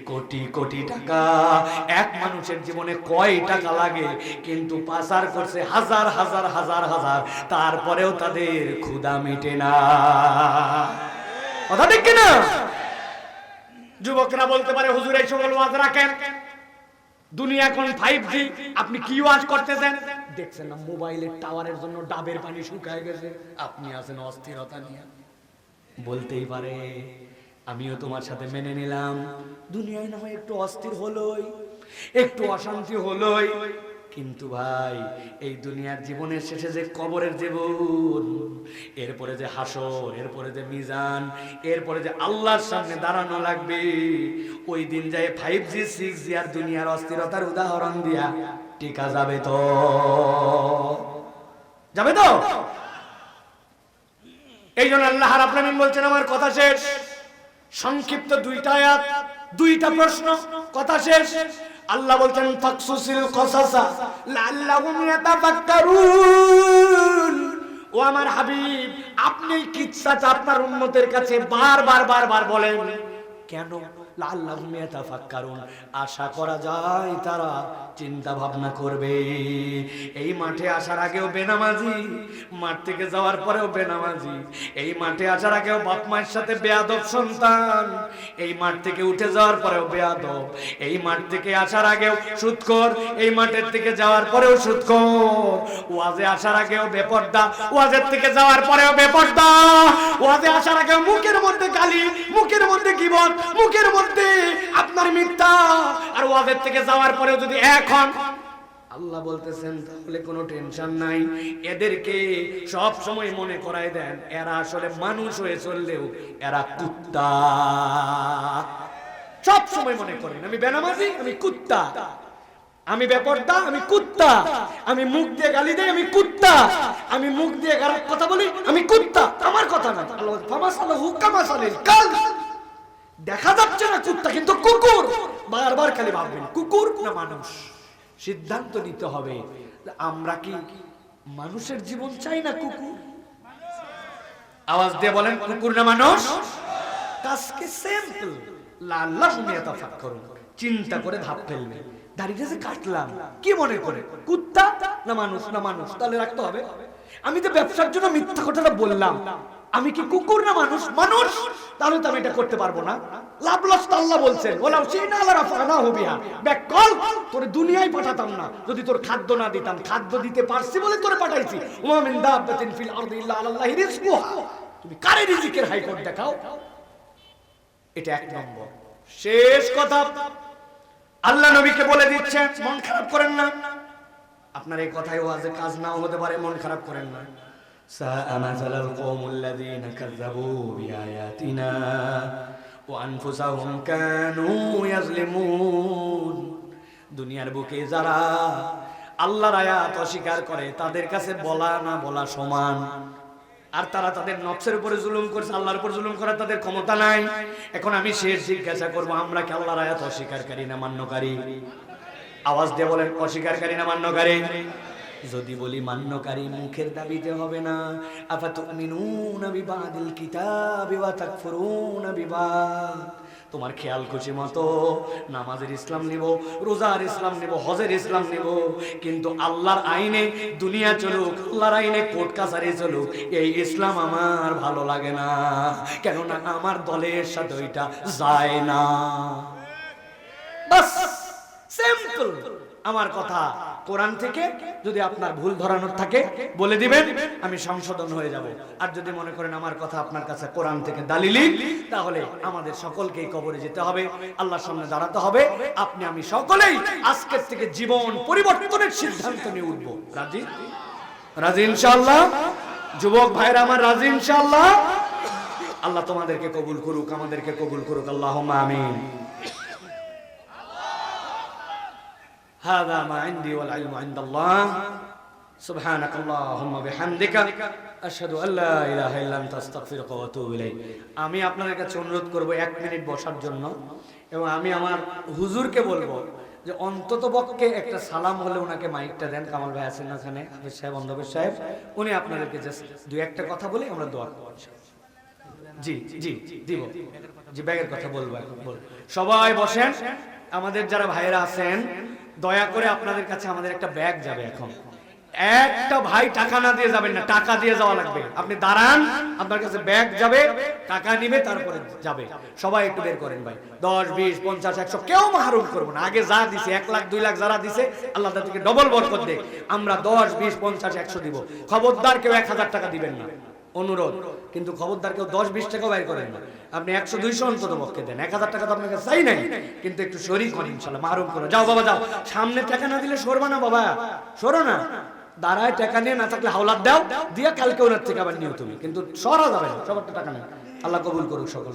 S1: কোটি কোটি টাকা। এক মানুষের জীবনে কয় টাকা লাগে, কিন্তু পাচার করছে হাজার হাজার হাজার হাজার, তারপরেও তাদের ক্ষুধা মিটে না। কথা ঠিক কিনা? যুবকরা বলতে পারে হুজুর এই সকল ওয়াজ রাখেন, দুনিয়া এখন 5G, আপনি কি ওয়াজ করতেছেন? দেখছেন না মোবাইলের টাওয়ারের জন্য ডাবের পানি শুকায় গেছে, আপনি আছেন অস্থিরতা নিয়ে। বলতেই পারে আমিও তোমার সাথে মেনে নিলাম, দুনিয়ায় না হয় একটু অস্থির হলোই, একটু অশান্তি হলোই, কিন্তু ভাই এই দুনিয়ার জীবনের শেষে যে কবরের জীবন, এরপরে যে হাসর, এরপরে যে মিজান, এরপরে যে আল্লাহর সামনে দাঁড়ানো লাগবে, ওই দিন যায় 5G 6G আর দুনিয়ার অস্থিরতার উদাহরণ দিয়া টিকা যাবে তো? যাবে তো? এই জন্য আল্লাহ রাব্বুল আলামিন বলছেন, আমার কথা শেষ, সংক্ষিপ্ত দুইটা আয়াত, দুইটা প্রশ্ন, কথা শেষ। আল্লাহ বলছেন ফাকসুসিল কসাসা লাআল্লাহুম ইয়াতাফাক্কারুন। ও আমার হাবিব, আপনি কিচ্ছাটা আপনার উম্মতের কাছে বারবার বলেন কেন? লাআল্লাহুম ইয়াতাফাক্কারুন, আশা করা যায় তারা চিন্তা ভাবনা করবে। এই মাঠে আসার আগেও বেনামাজি, মাঠ থেকে যাওয়ার পরেও বেনামাজি, এই মাঠে আসার আগেও বাপ মায়ের সাথে বেয়াদব সন্তান, এই মাঠ থেকে উঠে যাওয়ার পরেও বেয়াদব, এই মাঠ থেকে আসার আগেও সুদখোর, এই মাঠের থেকে যাওয়ার পরেও সুদখোর, ওয়াজে আসার আগেও বেপরদা, ওয়াজের থেকে যাওয়ার পরেও বেপরদা, ওয়াজে আসার আগেও মুখের মধ্যে গালি, মুখের মধ্যে গীবত, মুখের মধ্যে আপনার মিথ্যা, আর ওয়াজের থেকে যাওয়ার পরেও যদি এখন আল্লাহ বলতেছেন তাহলে কোনো টেনশন নাই। এদেরকে সব সময় মনে করায় দেন এরা আসলে মানুষ হয়ে চললেও এরা কুত্তা। সব সময় মনে করেন আমি বেনামাজি, আমি কুত্তা, আমি বেপরদা, আমি কুত্তা, আমি মুখ দিয়ে গালি দেই, আমি কুত্তা, আমি মুখ দিয়ে খারাপ কথা বলি, আমি কুত্তা, আমার কথা না। আল্লাহ ফামাসালাহু কামাসালিল কালব, দেখা যাচ্ছে না কুত্তা কিন্তু কুকুর, বারবার খালি ভাববেন কুকুর না মানুষ। সিদ্ধান্ত নিতে হবে আমরা কি মানুষের জীবন চাই না কুকুর? আওয়াজ দিয়ে বলেন কুকুর না মানুষ? কাজকে সিম্পল, লাআল্লাহুম ইয়াতাফাক্কারুন, চিন্তা করে ধাপ ফেলবে। দাড়িটা যে কাটলাম কি মনে করে কুত্তা না মানুষ? না মানুষ, তাহলে রাখতে হবে। আমি তো ব্যবসার জন্য মিথ্যা কথাটা বললাম, আমি কি কুকুর না মানুষ? মানুষ, তাহলে তো আমি এটা করতে পারবো না। লাভ লস তো আল্লাহ বলছেন ওয়ালাউ শিনা লারাফানাহু বিহা, বেকল তোরে দুনিয়ায় পাঠাতাম না যদি তোর খাদ্য না দিতাম। খাদ্য দিতে পারছি বলে তোরে পাঠাইছি। ওয়া মিন দাব্বাতিন ফিল আরদি ইল্লা আলাল্লাহি রিজকুহা, তুমি কারে রিজিকের হাইকোর্ট দেখাও। এটা এক নম্বর। শেষ কথা আল্লাহ নবীকে বলে দিচ্ছেন মন খারাপ করেন না। আপনার এই কথাই ওয়াজে কাজ নাও হতে পারে, মন খারাপ করেন না। সাআ মাসালাল কওমুল্লাযীনা কাযযাবু বিআয়াতিনা ওয়া আনফুসাহুম কানু ইয়াজলিমুন। দুনিয়ার বুকে যারা আল্লাহর আয়াত অস্বীকার করে তাদের কাছে বলা না বলা সমান। আর তারা তাদের নফসের উপরে জুলুম করছে, আল্লাহর উপর জুলুম করার তাদের ক্ষমতা নাই। এখন আমি শেষ জিজ্ঞাসা করব, আমরা কি আল্লাহর আয়াত অস্বীকারী না মান্যকারী? আওয়াজ দিয়ে বলেন অস্বীকারী না মান্যকারী? যদি বলি মান্যকারী, মুখের দাবিতে হবে না। আফাতুমিনুনা বিবাদিল কিতাবি ওয়া তাকফুরুনা বিবাদ। তোমার খেয়াল খুশি মতো নামাজের ইসলাম নিব, রোজার ইসলাম নিব, হজের ইসলাম নিব, কিন্তু আল্লাহর আইনে দুনিয়া চলুক, আল্লাহর আইনে কোর্ট কাছারি চলুক, এই ইসলাম আমার ভালো লাগে না, কেননা আমার দলের সাথে ওইটা যায় না। বাস, সিম্পল। আমার কথা কোরআন থেকে যদি আপনার ভুল ধরানোর থাকে বলে দিবেন, আমি সংশোধন হয়ে যাব। আর যদি মনে করেন আমার কথা আপনার কাছে কোরআন থেকে দালিলি, তাহলে আমাদের সকলকেই কবরে যেতে হবে, আল্লাহর সামনে দাঁড়াতে হবে। আপনি আমি সকলেই আজকের থেকে জীবন পরিবর্তনের সিদ্ধান্ত নিয়ে উঠবো। রাজি? রাজি ইনশাআল্লাহ? যুবক ভাইরা আমার রাজি ইনশাআল্লাহ? আল্লাহ তোমাদেরকে কবুল করুক, আমাদেরকে কবুল করুক, আল্লাহুম্মা আমিন। هذا ما عندي والعلم عند الله سبحانك اللهم وبحمدك أشهد أن لا إله إلا أنت أستغفرك وأتوب إليك। আমি আপনাদের কাছে অনুরোধ করব 1 মিনিট বসার জন্য, এবং আমি আমার হুজুরকে বলবো যে অন্তত পক্ষে একটা সালাম হলে ওনাকে মাইকটা দেন। কামাল ভাই আছেন ওখানে, হাফেজ সাহেব, অন্ধবেশ সাহেব, উনি আপনাদেরকে জাস্ট দুই একটা কথা বলে আমরা দোয়া করব। জি জি দিব, জি ব্যাগের কথা বলবো এখন। সবাই বসেন। আমাদের যারা ভাইয়েরা আছেন দয়া করে আপনাদের কাছে আমাদের একটা ব্যাগ যাবে। এখন একটা ভাই টাকা না দিয়ে যাবেন না, টাকা দিয়ে যাওয়া লাগবে। আপনি দাঁড়ান, আপনার কাছে ব্যাগ যাবে, টাকা নিবে, তারপরে যাবে। সবাই একটু বের করেন ভাই। 10, 20, 50, 100 কেউ মাহরুম করবো না। আগে যা দিছে 1 লাখ 2 লাখ যারা দিছে আল্লাহ তাদেরকে ডবল বরকত দেয়। আমরা 10, 20, 50, 100 দিব। খবরদার কেউ 1000 টাকা দিবেন না। অনুরোধ, কিন্তু খবরদার কেউ 10-20 টাকা বাইর করেন না। আপনি 100-200 অন্তত পক্ষে দেন, 1000 টাকা তো আপনাকে চাই নাই, কিন্তু একটু শরীক হন ইনশাআল্লাহ, মাহরুম করো। যাও বাবা যাও, সামনে টাকা না দিলে সরবা না বাবা, সরো না, দাঁড়ায় টাকা নিয়ে, না থাকলে হাওলাত দাও দিয়া কালকে ওনার থেকে আবার নিও তুমি, কিন্তু সরা যাবে না, সবার টাকা নেই। আল্লাহ কবুল করুক সকল।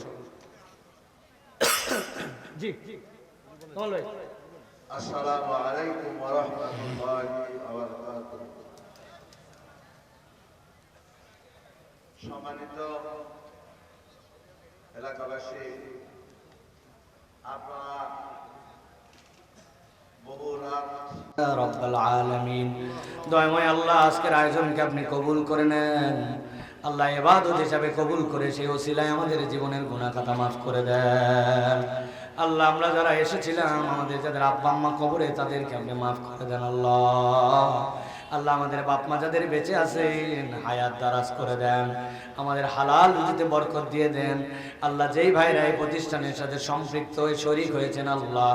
S1: জি কমল ভাই।
S2: আসসালামু আলাইকুম ওয়া রাহমাতুল্লাহি ওয়া বারাকাতুহু। সম্মানিত এলাকাবাসী, আপনারা বহু রাত
S1: রব্বুল আলামিন, দয়াময় আল্লাহ আজকের আয়োজনকে আপনি কবুল করে নেন। আল্লাহ ইবাদত হিসাবে কবুল করে সেই ওসিলায় আমাদের জীবনের গুনাহ খাতা মাফ করে দেন। আল্লাহ আমরা যারা এসেছিলাম, আমাদের যাদের আব্বা আম্মা কবরে, তাদেরকে আপনি মাফ করে দেন আল্লাহ। আল্লাহ আমাদের বাপ মা যাদের বেঁচে আছেন, হায়াত দারাজ করে দেন, আমাদের হালাল রুজিতে বরকত দিয়ে দেন। আল্লাহ যেই ভাইরা এই প্রতিষ্ঠানের সাথে সম্পৃক্ত হয়ে শরীক হয়েছেন, আল্লাহ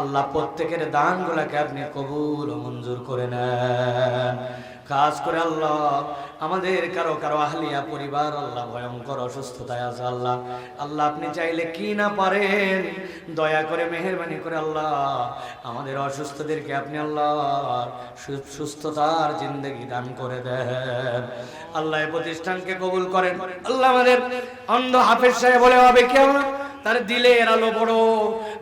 S1: আল্লাহ প্রত্যেকের দানগুলোকে আপনি কবুল ও মঞ্জুর করে নেন। খাস করে আল্লাহ আমাদের কারো কারো আহলিয়া পরিবার আল্লাহ ভয়ঙ্কর অসুস্থতায় আছে, আল্লাহ আল্লাহ আপনি চাইলে কি না পারেন, দয়া করে মেহেরবানি করে আল্লাহ আমাদের অসুস্থদেরকে আপনি আল্লাহ সুস্থতার জিন্দেগি দান করে দেন। আল্লাহ এই প্রতিষ্ঠানকে কবুল করেন। আল্লাহ আমাদের অন্ধ হাফেজ সাহেব বলে হবে কেউ, তার দিলের আলো বড়,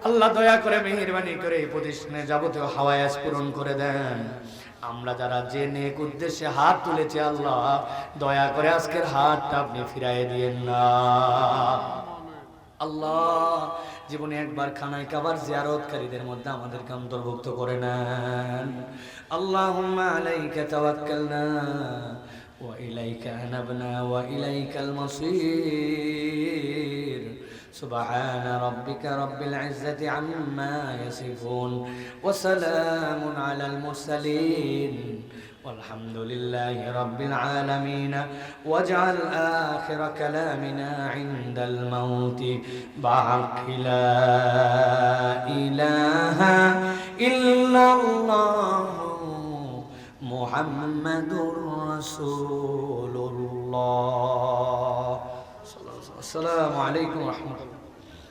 S1: আল্লাহ দয়া করে মেহেরবানি করে এই প্রতিষ্ঠানে যাবতীয় হাওয়ায়াস পূরণ করে দেন। আমরা যারা যে নেক উদ্দেশ্যে হাত তুলেছি, আল্লাহ দয়া করে আজকের হাতটা আপনি ফিরাইয়ে দিয়েন না। আল্লাহ জীবনে একবার খানায় কাবার জিয়ারতকারীদের মধ্যে আমাদেরকে অন্তর্ভুক্ত করে নেন। আল্লাহুম্মা আলাইকা তাওয়াক্কালনা ওয়া ইলাইকা আনাবনা ওয়া ইলাইকাল মাসির। سبحان ربك رب العزة عما يصفون وسلام على المرسلين والحمد لله رب العالمين. واجعل آخر كلامنا عند الموت بحق لا إله إلا الله محمد رسول الله. السلام عليكم ورحمة الله.